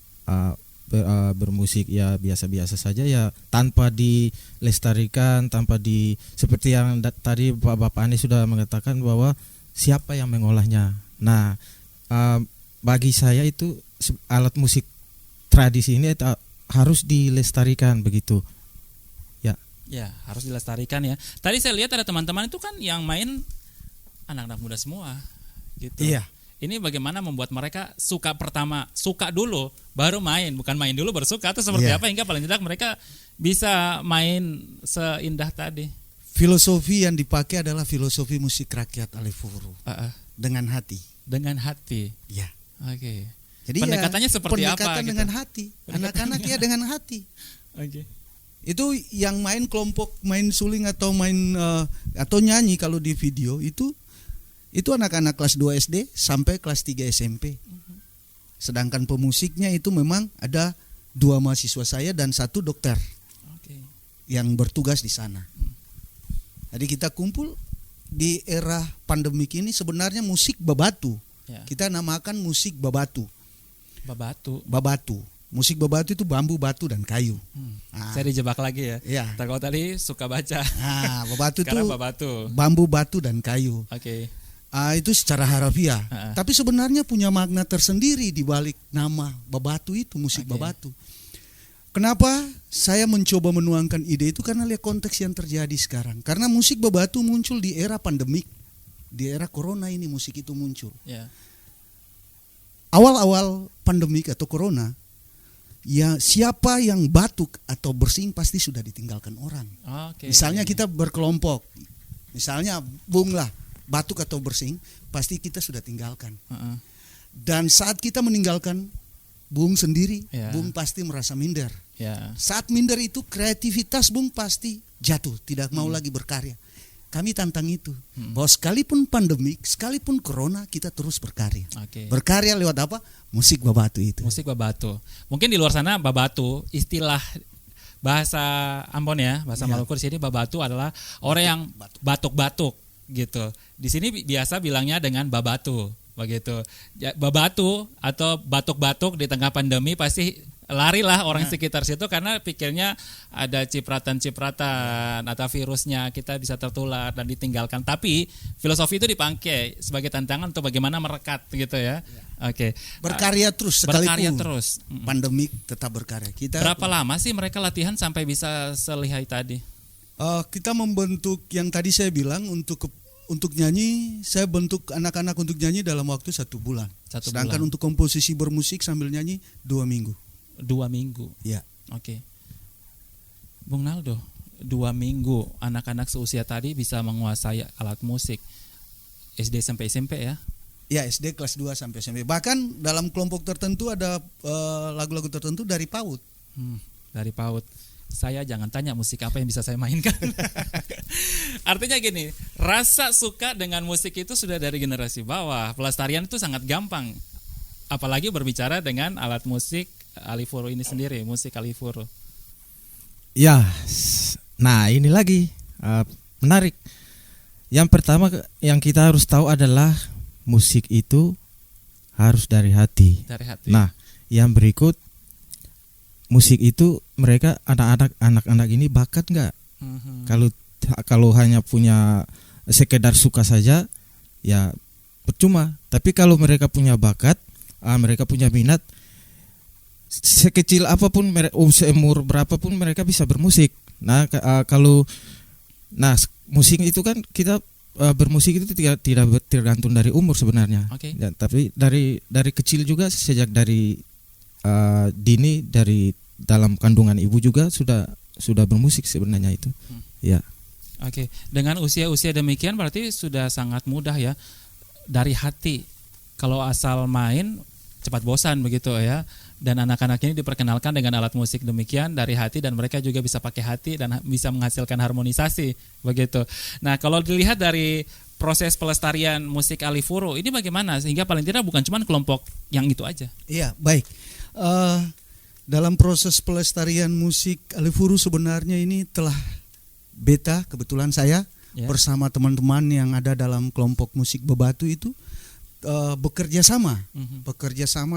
bermusik ya biasa-biasa saja ya, tanpa dilestarikan, tanpa seperti yang tadi Bapak Anies sudah mengatakan bahwa siapa yang mengolahnya. Nah, bagi saya itu alat musik tradisi ini harus dilestarikan begitu. Harus dilestarikan ya. Tadi saya lihat ada teman-teman itu kan yang main anak-anak muda semua gitu. Ini bagaimana membuat mereka suka dulu baru main, bukan main dulu baru suka, atau seperti apa hingga paling tidak mereka bisa main seindah tadi. Filosofi yang dipakai adalah filosofi musik rakyat Alifuru. Dengan hati. Jadi pendekatannya seperti apa? Pendekatan dengan hati. Anak-anak dengan hati. Itu yang main kelompok, main suling atau main atau nyanyi kalau di video itu itu anak-anak kelas 2 SD sampai kelas 3 SMP. Sedangkan pemusiknya itu memang ada 2 mahasiswa saya dan 1 dokter yang bertugas di sana. Jadi kita kumpul di era pandemik ini sebenarnya musik babatu. Kita namakan musik babatu. Babatu. Musik babatu itu bambu, batu, dan kayu. Saya dijebak lagi ya. Ya. Kalau tadi suka baca. Babatu itu babatu. Bambu, batu, dan kayu. Itu secara harfiah. Tapi sebenarnya punya makna tersendiri di balik nama babatu itu, musik babatu. Kenapa saya mencoba menuangkan ide itu? Karena lihat konteks yang terjadi sekarang. Karena musik babatu muncul di era pandemik, di era corona ini musik itu muncul. Awal-awal pandemik atau corona, ya siapa yang batuk atau bersin pasti sudah ditinggalkan orang. Misalnya kita berkelompok, misalnya Bung lah batuk atau bersin, pasti kita sudah tinggalkan. Dan saat kita meninggalkan Bung sendiri, Bung pasti merasa minder. Saat minder itu kreativitas Bung pasti jatuh, tidak mau lagi berkarya. Kami tantang itu, bahwa sekalipun pandemik, sekalipun corona, kita terus berkarya. Berkarya lewat apa? Musik babatu itu. Musik babatu. Mungkin di luar sana babatu, istilah bahasa Ambon ya, bahasa Maluku di sini babatu adalah orang yang batuk-batuk gitu. Di sini biasa bilangnya dengan babatu, begitu. Babatu atau batuk-batuk di tengah pandemi pasti larilah orang sekitar situ karena pikirnya ada cipratan-cipratan atau virusnya, kita bisa tertular dan ditinggalkan. Tapi filosofi itu dipakai sebagai tantangan untuk bagaimana merekat gitu ya. Berkarya terus sekalipun berkarya terus. Pandemik tetap berkarya. Berapa lama sih mereka latihan sampai bisa selihai tadi? Kita membentuk yang tadi saya bilang untuk nyanyi, saya bentuk anak-anak untuk nyanyi dalam waktu 1 bulan. Sedangkan untuk komposisi bermusik sambil nyanyi 2 minggu. 2 minggu. Ya. Bung Naldo, 2 minggu anak-anak seusia tadi bisa menguasai alat musik. SD sampai SMP ya? Ya, SD kelas 2 sampai SMP. Bahkan dalam kelompok tertentu ada lagu-lagu tertentu dari PAUD. Dari PAUD. Saya jangan tanya musik apa yang bisa saya mainkan. Artinya gini, rasa suka dengan musik itu sudah dari generasi bawah. Pelestarian itu sangat gampang. Apalagi berbicara dengan alat musik Alifuru ini sendiri, musik Alifuru. Ya, nah ini lagi menarik. Yang pertama yang kita harus tahu adalah musik itu harus dari hati. Nah, yang berikut, musik itu mereka anak-anak ini bakat nggak? Kalau hanya punya sekedar suka saja, ya percuma. Tapi kalau mereka punya bakat, mereka punya minat, sekecil apapun, seumur berapapun mereka bisa bermusik. Nah, musik itu kan kita bermusik itu tidak tergantung dari umur sebenarnya. Ya, tapi dari kecil juga, sejak dari dini, dari dalam kandungan ibu juga sudah bermusik sebenarnya itu. Ya. Dengan usia-usia demikian berarti sudah sangat mudah ya, dari hati. Kalau asal main cepat bosan begitu ya. Dan anak-anak ini diperkenalkan dengan alat musik demikian dari hati, dan mereka juga bisa pakai hati dan bisa menghasilkan harmonisasi begitu. Nah, kalau dilihat dari proses pelestarian musik Alifuru ini bagaimana sehingga paling tidak bukan cuma kelompok yang itu aja? Iya, baik. Dalam proses pelestarian musik Alifuru sebenarnya ini telah kebetulan saya bersama teman-teman yang ada dalam kelompok musik babatu itu bekerja sama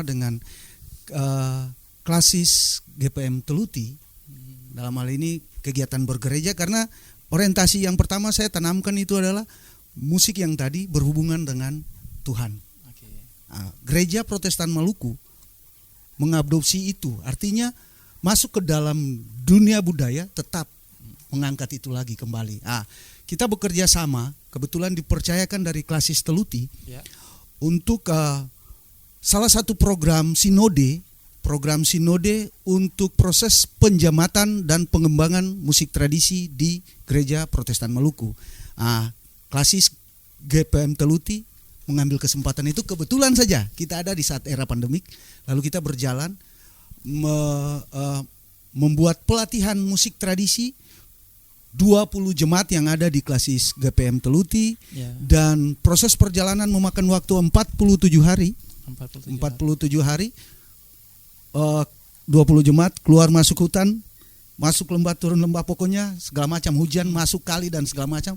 dengan klasis GPM Teluti. Dalam hal ini kegiatan bergereja, karena orientasi yang pertama saya tanamkan itu adalah musik yang tadi berhubungan dengan Tuhan. Gereja Protestan Maluku mengadopsi itu, artinya masuk ke dalam dunia budaya, tetap mengangkat itu lagi kembali. Kita bekerja sama, kebetulan dipercayakan dari klasis Teluti untuk salah satu program sinode untuk proses penjamatan dan pengembangan musik tradisi di Gereja Protestan Maluku. Klasis GPM Teluti mengambil kesempatan itu, kebetulan saja kita ada di saat era pandemik, lalu kita berjalan membuat pelatihan musik tradisi 20 jemaat yang ada di klasis GPM Teluti, dan proses perjalanan memakan waktu 47 hari. 47 hari. 20 jemaat keluar masuk hutan, masuk lembah, turun lembah, pokoknya segala macam, hujan, masuk kali dan segala macam.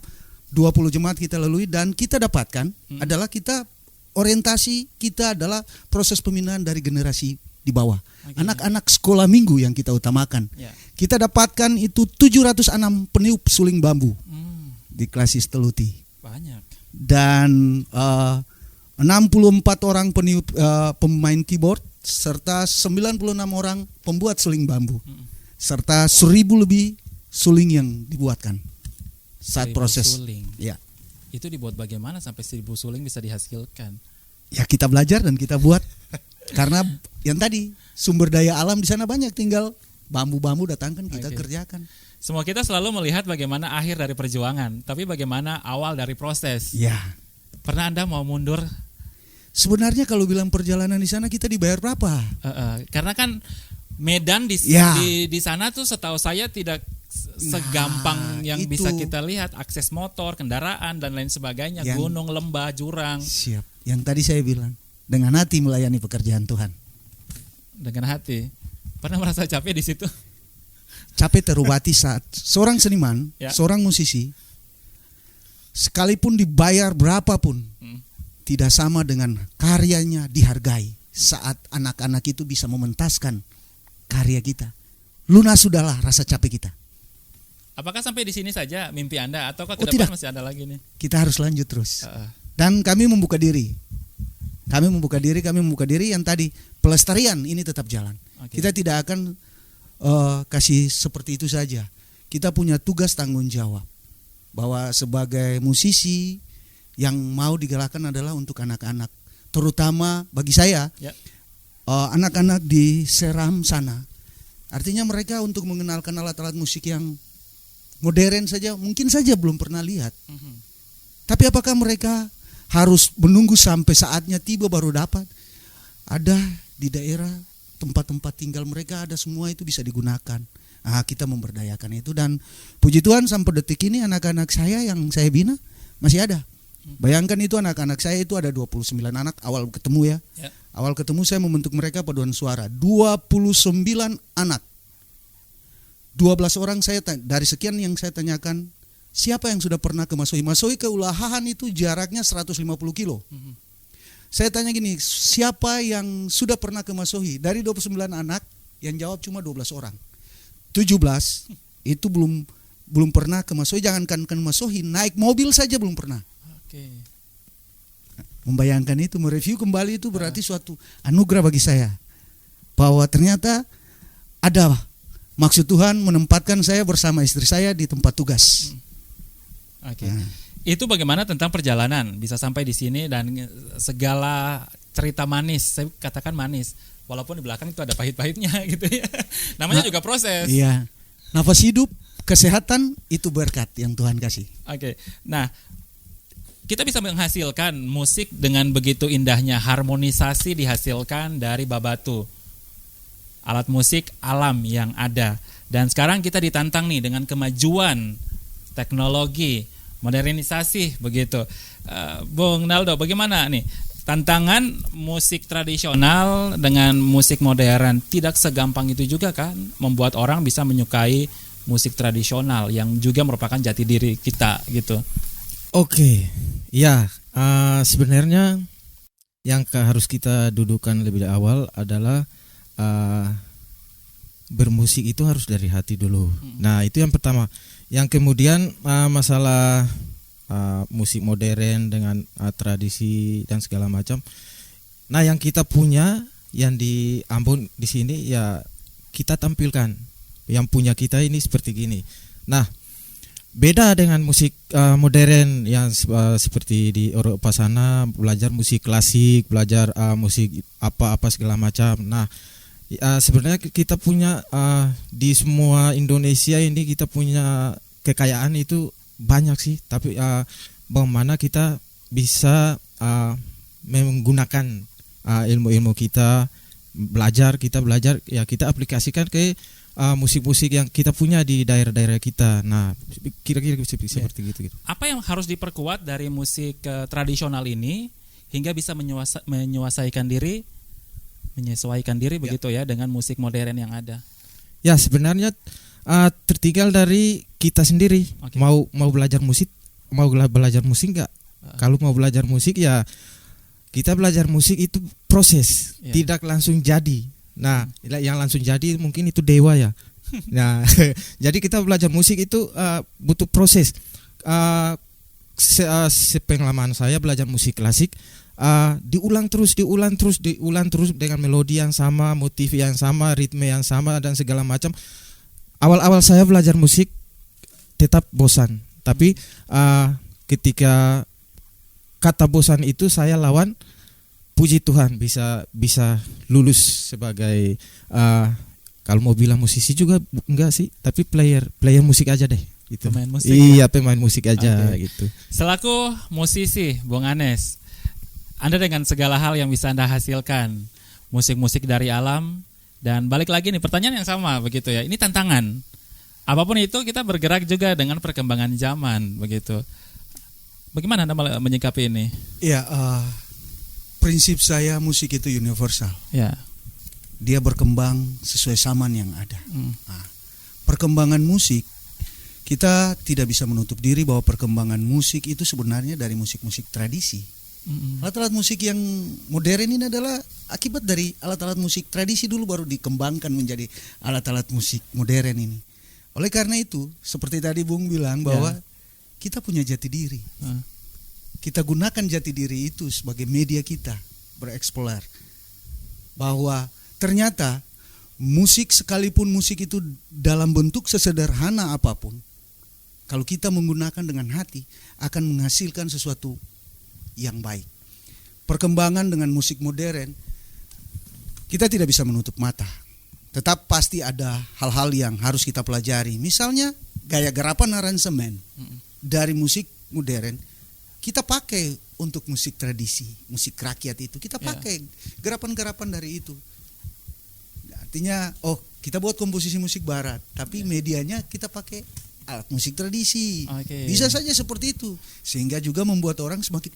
20 jemaat kita lalui, dan kita dapatkan adalah kita orientasi kita adalah proses pembinaan dari generasi di bawah. Anak-anak sekolah minggu yang kita utamakan. Kita dapatkan itu 706 peniup suling bambu di klasis Teluti. Banyak. Dan 64 orang peniup pemain keyboard serta 96 orang pembuat suling bambu. Serta 1000 lebih suling yang dibuatkan saat proses. Suling. Ya. Itu dibuat bagaimana sampai 1000 suling bisa dihasilkan? Ya kita belajar dan kita buat. Karena yang tadi sumber daya alam di sana banyak, tinggal bambu-bambu datangkan kita kerjakan. Semua kita selalu melihat bagaimana akhir dari perjuangan, tapi bagaimana awal dari proses. Ya. Pernah Anda mau mundur? Sebenarnya kalau bilang perjalanan di sana kita dibayar berapa? Karena kan medan di sana tuh setahu saya tidak segampang yang itu. Bisa kita lihat, akses motor, kendaraan dan lain sebagainya, gunung, lembah, jurang. Siap. Yang tadi saya bilang, dengan hati melayani pekerjaan Tuhan. Dengan hati. Pernah merasa capek di situ? Capek terobati saat seorang seniman, seorang musisi, sekalipun dibayar berapapun, tidak sama dengan karyanya dihargai saat anak-anak itu bisa mementaskan karya kita. Lunas sudahlah rasa capek kita. Apakah sampai di sini saja mimpi Anda, ataukah ke depan masih ada lagi nih? Kita harus lanjut terus. Dan kami membuka diri. Kami membuka diri yang tadi pelestarian ini tetap jalan. Kita tidak akan kasih seperti itu saja. Kita punya tugas tanggung jawab bahwa sebagai musisi yang mau digalakkan adalah untuk anak-anak, terutama bagi saya anak-anak di Seram sana. Artinya mereka untuk mengenalkan alat-alat musik yang modern saja mungkin saja belum pernah lihat. Tapi apakah mereka harus menunggu sampai saatnya tiba baru dapat? Ada di daerah tempat-tempat tinggal mereka, ada semua itu bisa digunakan. Kita memberdayakan itu, dan puji Tuhan sampai detik ini anak-anak saya yang saya bina masih ada. Bayangkan itu anak-anak saya itu ada 29 anak awal ketemu ya. Awal ketemu saya membentuk mereka paduan suara 29 anak. 12 orang saya dari sekian yang saya tanyakan, siapa yang sudah pernah ke Masohi? Masohi ke Ulahahan itu jaraknya 150 kilo. Saya tanya gini, siapa yang sudah pernah ke Masohi? Dari 29 anak, yang jawab cuma 12 orang. 17 itu belum pernah ke Masohi, jangankan ke Masohi, naik mobil saja belum pernah. Membayangkan itu, mereview kembali itu berarti suatu anugerah bagi saya. Bahwa ternyata ada maksud Tuhan menempatkan saya bersama istri saya di tempat tugas. Itu bagaimana tentang perjalanan bisa sampai di sini dan segala cerita manis, saya katakan manis, walaupun di belakang itu ada pahit-pahitnya gitu ya. Namanya juga proses. Iya. Nafas hidup, kesehatan itu berkat yang Tuhan kasih. Nah, kita bisa menghasilkan musik dengan begitu indahnya, harmonisasi dihasilkan dari babatu, alat musik alam yang ada. Dan sekarang kita ditantang nih dengan kemajuan teknologi, modernisasi begitu. Bung Naldo, bagaimana nih tantangan musik tradisional dengan musik modern? Tidak segampang itu juga kan membuat orang bisa menyukai musik tradisional yang juga merupakan jati diri kita gitu. Sebenarnya yang harus kita dudukkan lebih awal adalah bermusik itu harus dari hati dulu. Nah, itu yang pertama. Yang kemudian masalah musik modern dengan tradisi dan segala macam. Nah, yang kita punya yang di Ambon di sini ya kita tampilkan. Yang punya kita ini seperti gini. Nah, beda dengan musik modern yang seperti di Eropa sana, belajar musik klasik, belajar musik apa-apa segala macam. Nah, sebenarnya kita punya di semua Indonesia ini kita punya kekayaan itu banyak sih, tapi bagaimana kita bisa menggunakan ilmu-ilmu kita belajar ya kita aplikasikan ke musik-musik yang kita punya di daerah-daerah kita. Nah, kira-kira seperti gitu. Apa yang harus diperkuat dari musik tradisional ini hingga bisa menyesuaikan diri begitu ya dengan musik modern yang ada? Ya, sebenarnya tertinggal dari kita sendiri. Okay. Mau belajar musik nggak? Kalau mau belajar musik ya kita belajar musik itu proses, tidak langsung jadi. Nah, yang langsung jadi mungkin itu dewa ya. Nah, jadi kita belajar musik itu butuh proses. Sepengalaman saya belajar musik klasik, diulang terus dengan melodi yang sama, motif yang sama, ritme yang sama dan segala macam. Awal-awal saya belajar musik tetap bosan, tapi ketika kata bosan itu saya lawan, puji Tuhan bisa lulus sebagai kalau mau bilang musisi juga enggak sih, tapi player musik aja deh gitu. Pemain musik. Iya, pemain musik aja gitu. Selaku musisi Bung Anes, Anda dengan segala hal yang bisa Anda hasilkan, musik-musik dari alam, dan balik lagi nih pertanyaan yang sama begitu ya. Ini tantangan. Apapun itu kita bergerak juga dengan perkembangan zaman begitu. Bagaimana Anda menyikapi ini? Ya, prinsip saya musik itu universal. Ya. Dia berkembang sesuai zaman yang ada. Nah, perkembangan musik, kita tidak bisa menutup diri bahwa perkembangan musik itu sebenarnya dari musik-musik tradisi. Alat-alat musik yang modern ini adalah akibat dari alat-alat musik tradisi dulu baru dikembangkan menjadi alat-alat musik modern ini. Oleh karena itu, seperti tadi Bung bilang bahwa kita punya jati diri. Kita gunakan jati diri itu sebagai media kita bereksplor. Bahwa ternyata musik, sekalipun musik itu dalam bentuk sesederhana apapun, kalau kita menggunakan dengan hati akan menghasilkan sesuatu yang baik. Perkembangan dengan musik modern kita tidak bisa menutup mata. Tetap pasti ada hal-hal yang harus kita pelajari. Misalnya gaya garapan aransemen dari musik modern kita pakai untuk musik tradisi, musik rakyat itu kita pakai gerapan-gerapan dari itu. Artinya, kita buat komposisi musik barat, tapi medianya kita pakai alat musik tradisi. Bisa saja seperti itu, sehingga juga membuat orang semakin,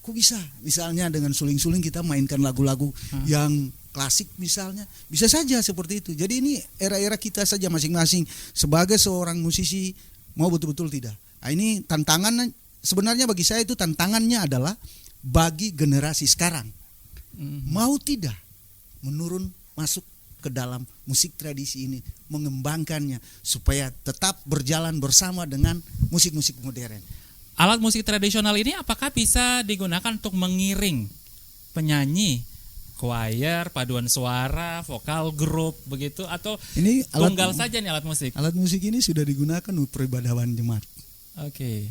kok bisa? Misalnya dengan suling-suling kita mainkan lagu-lagu yang klasik misalnya, bisa saja seperti itu. Jadi ini era-era kita saja masing-masing sebagai seorang musisi mau betul-betul tidak. Nah, ini tantangan. Sebenarnya bagi saya itu tantangannya adalah bagi generasi sekarang mau tidak menurun masuk ke dalam musik tradisi ini, mengembangkannya supaya tetap berjalan bersama dengan musik-musik modern. Alat musik tradisional ini apakah bisa digunakan untuk mengiring penyanyi, choir, paduan suara, vokal grup begitu, atau ini tunggal saja nih alat musik? Alat musik ini sudah digunakan untuk peribadahan jemaat.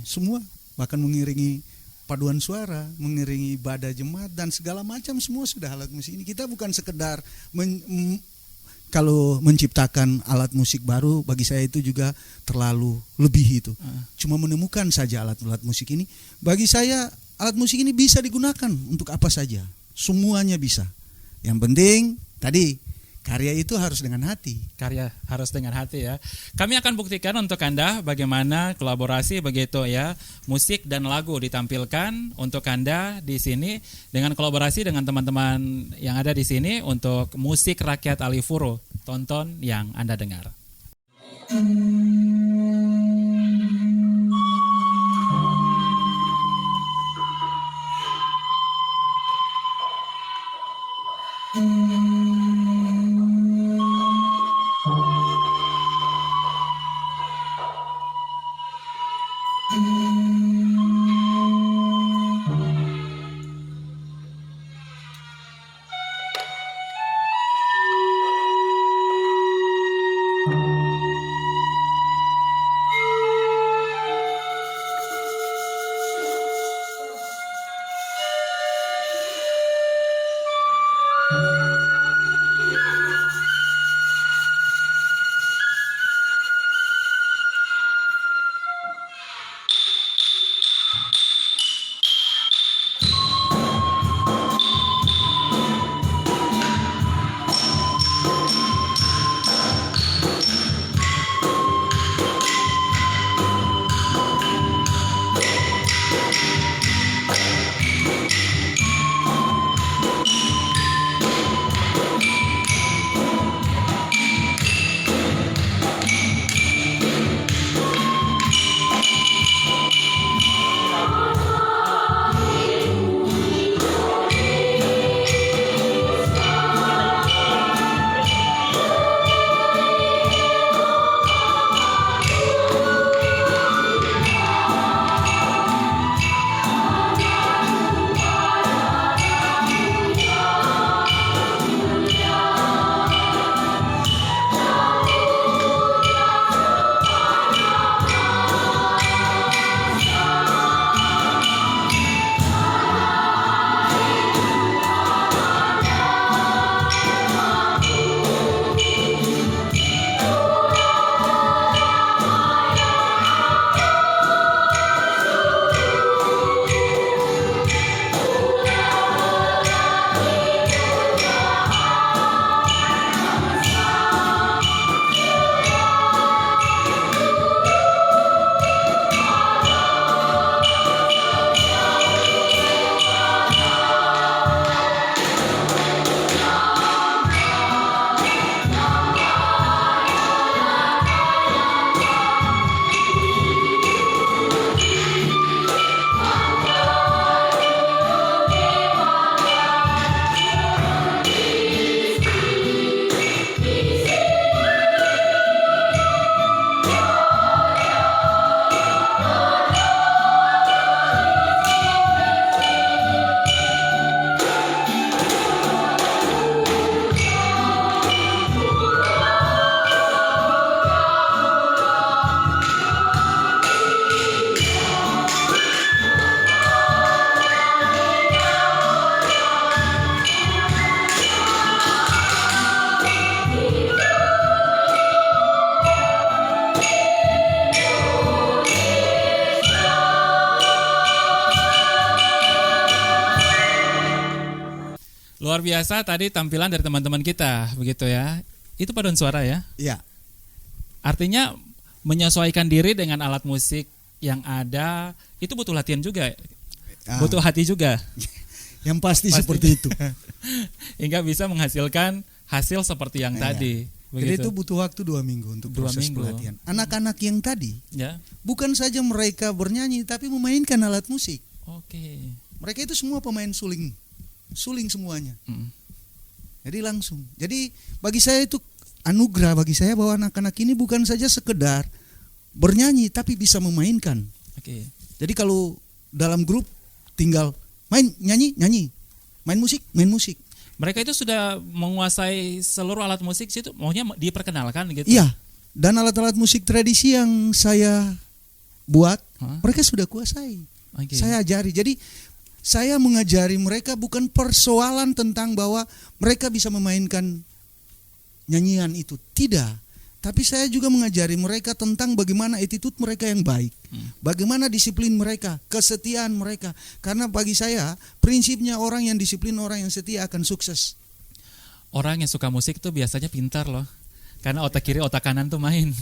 Semua, bahkan mengiringi paduan suara, mengiringi ibadah jemaat dan segala macam, semua sudah alat musik ini. Kita bukan sekedar kalau menciptakan alat musik baru, bagi saya itu juga terlalu lebih itu. Cuma menemukan saja alat-alat musik ini. Bagi saya alat musik ini bisa digunakan untuk apa saja, semuanya bisa. Yang penting tadi karya itu harus dengan hati. Karya harus dengan hati ya. Kami akan buktikan untuk Anda bagaimana kolaborasi begitu ya, musik dan lagu ditampilkan untuk Anda di sini dengan kolaborasi dengan teman-teman yang ada di sini untuk musik rakyat Alifuro. Tonton yang Anda dengar. Luar biasa tadi tampilan dari teman-teman kita, begitu ya. Itu paduan suara ya? Iya. Artinya menyesuaikan diri dengan alat musik yang ada, itu butuh latihan juga, butuh hati juga. Yang pasti seperti itu. Hingga bisa menghasilkan hasil seperti yang tadi. Jadi itu butuh waktu 2 minggu untuk proses pelatihan. Anak-anak yang tadi, bukan saja mereka bernyanyi, tapi memainkan alat musik. Oke. Mereka itu semua pemain suling semuanya. Jadi langsung. Jadi bagi saya itu anugerah bagi saya bahwa anak-anak ini bukan saja sekedar bernyanyi, tapi bisa memainkan. Oke. Jadi kalau dalam grup tinggal main nyanyi, main musik. Mereka itu sudah menguasai seluruh alat musik situ, maunya diperkenalkan gitu. Iya. Dan alat-alat musik tradisi yang saya buat, mereka sudah kuasai. Okay. Saya ajari. Jadi saya mengajari mereka bukan persoalan tentang bahwa mereka bisa memainkan nyanyian itu, tidak. Tapi saya juga mengajari mereka tentang bagaimana attitude mereka yang baik, bagaimana disiplin mereka, kesetiaan mereka. Karena bagi saya prinsipnya orang yang disiplin, orang yang setia akan sukses. Orang yang suka musik itu biasanya pintar loh, karena otak kiri otak kanan tuh main.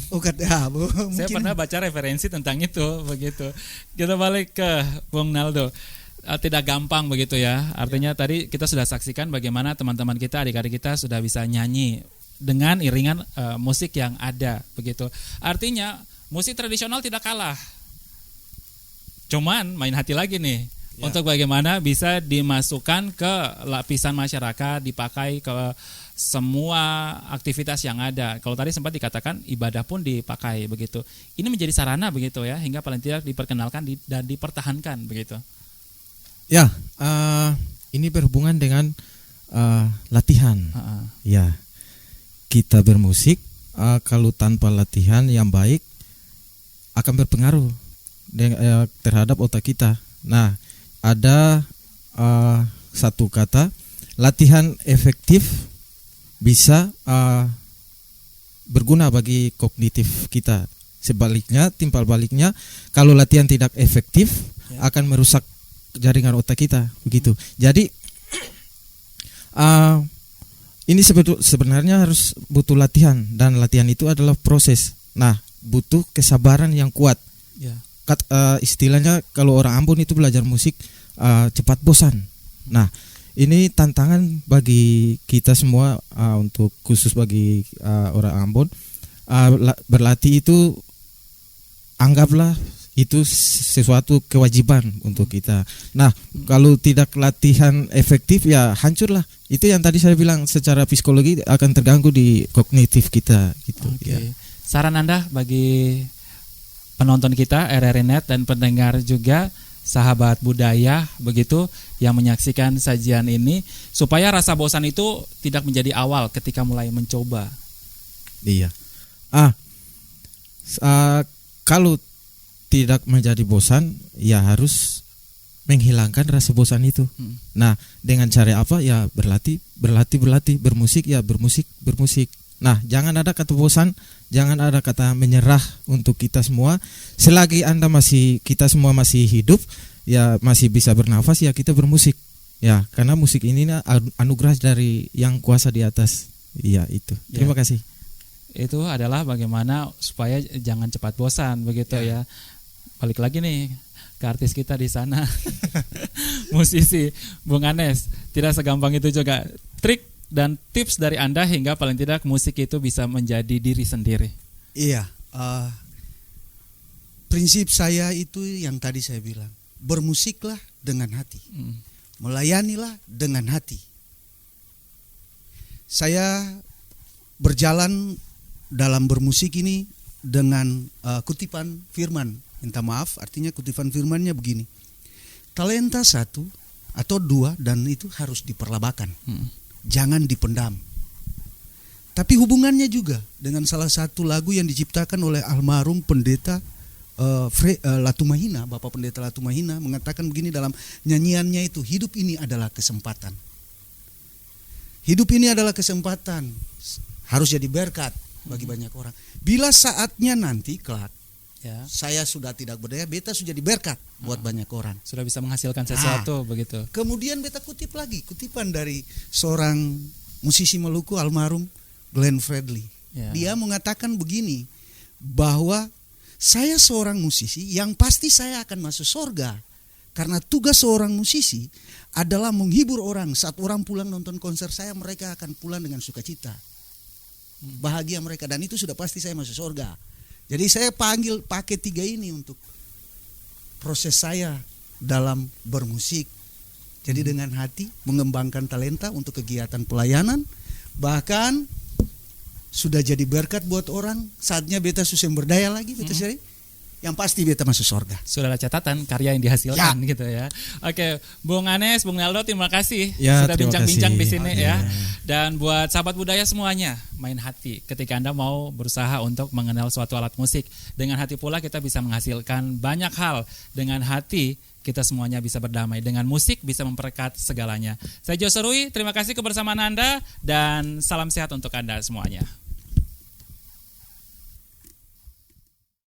Saya pernah baca referensi tentang itu, begitu. Kita balik ke Bung Naldo. Tidak gampang begitu ya. Artinya tadi kita sudah saksikan bagaimana teman-teman kita, adik-adik kita sudah bisa nyanyi dengan iringan musik yang ada begitu. Artinya musik tradisional tidak kalah. Cuman main hati lagi nih untuk bagaimana bisa dimasukkan ke lapisan masyarakat, dipakai ke semua aktivitas yang ada. Kalau tadi sempat dikatakan ibadah pun dipakai begitu. Ini menjadi sarana begitu ya, hingga paling tidak diperkenalkan dan dipertahankan begitu. Ya, ini berhubungan dengan latihan. Ya. Kita bermusik kalau tanpa latihan yang baik akan berpengaruh terhadap otak kita. Nah, ada satu kata, latihan efektif bisa berguna bagi kognitif kita. Sebaliknya, timpal baliknya, kalau latihan tidak efektif akan merusak jaringan otak kita, begitu. Jadi ini sebenarnya harus butuh latihan, dan latihan itu adalah proses. Nah, butuh kesabaran yang kuat. Istilahnya kalau orang Ambon itu belajar musik cepat bosan. Nah, ini tantangan bagi kita semua, untuk khusus bagi orang Ambon. Berlatih itu anggaplah itu sesuatu kewajiban untuk kita. Nah, kalau tidak latihan efektif ya hancurlah. Itu yang tadi saya bilang, secara psikologi akan terganggu di kognitif kita gitu. Okay. Saran Anda bagi penonton kita RRI Net dan pendengar juga, sahabat budaya begitu yang menyaksikan sajian ini, supaya rasa bosan itu tidak menjadi awal ketika mulai mencoba. Iya. Kalau tidak menjadi bosan, ya harus menghilangkan rasa bosan itu. Nah, dengan cara apa? Ya berlatih, bermusik ya bermusik. Nah, jangan ada kata bosan, jangan ada kata menyerah untuk kita semua. Selagi kita semua masih hidup, ya masih bisa bernafas, ya kita bermusik. Ya, karena musik ini anugerah dari yang kuasa di atas. Iya, itu. Terima kasih. Itu adalah bagaimana supaya jangan cepat bosan begitu ya. Balik lagi nih ke artis kita di sana. Musisi Bung Anes, tidak segampang itu juga. Trik dan tips dari Anda hingga paling tidak musik itu bisa menjadi diri sendiri. Iya, prinsip saya itu yang tadi saya bilang, bermusiklah dengan hati, melayanilah dengan hati. Saya berjalan dalam bermusik ini dengan kutipan firman. Minta maaf, artinya kutipan firmannya begini. Talenta 1 atau 2 dan itu harus diperlabakan. Jangan dipendam. Tapi hubungannya juga dengan salah satu lagu yang diciptakan oleh almarhum pendeta Latumahina, Bapak Pendeta Latumahina mengatakan begini dalam nyanyiannya itu, hidup ini adalah kesempatan. Hidup ini adalah kesempatan, harus jadi berkat bagi banyak orang. Bila saatnya nanti kelak, Ya. Saya sudah tidak berdaya, beta sudah jadi berkat buat banyak orang. Sudah bisa menghasilkan sesuatu begitu. Kemudian beta kutip lagi kutipan dari seorang musisi Maluku almarhum Glenn Fredly. Ya. Dia mengatakan begini, bahwa saya seorang musisi yang pasti saya akan masuk surga. Karena tugas seorang musisi adalah menghibur orang. Saat orang pulang nonton konser saya, mereka akan pulang dengan sukacita. Bahagia mereka, dan itu sudah pasti saya masuk surga. Jadi saya pakai 3 ini untuk proses saya dalam bermusik. Jadi dengan hati mengembangkan talenta untuk kegiatan pelayanan, bahkan sudah jadi berkat buat orang. Saatnya beta susah berdaya lagi, beta sering. Yang pasti beta masuk surga. Sudah ada catatan karya yang dihasilkan gitu ya. Oke, Bung Anes, Bung Naldo, terima kasih Ya, sudah terima bincang-bincang kasih. di sini ya. Dan buat sahabat budaya semuanya, main hati ketika Anda mau berusaha untuk mengenal suatu alat musik. Dengan hati pula kita bisa menghasilkan banyak hal. Dengan hati kita semuanya bisa berdamai. Dengan musik bisa memperkat segalanya. Saya Joshua Rui, terima kasih kebersamaan Anda dan salam sehat untuk Anda semuanya.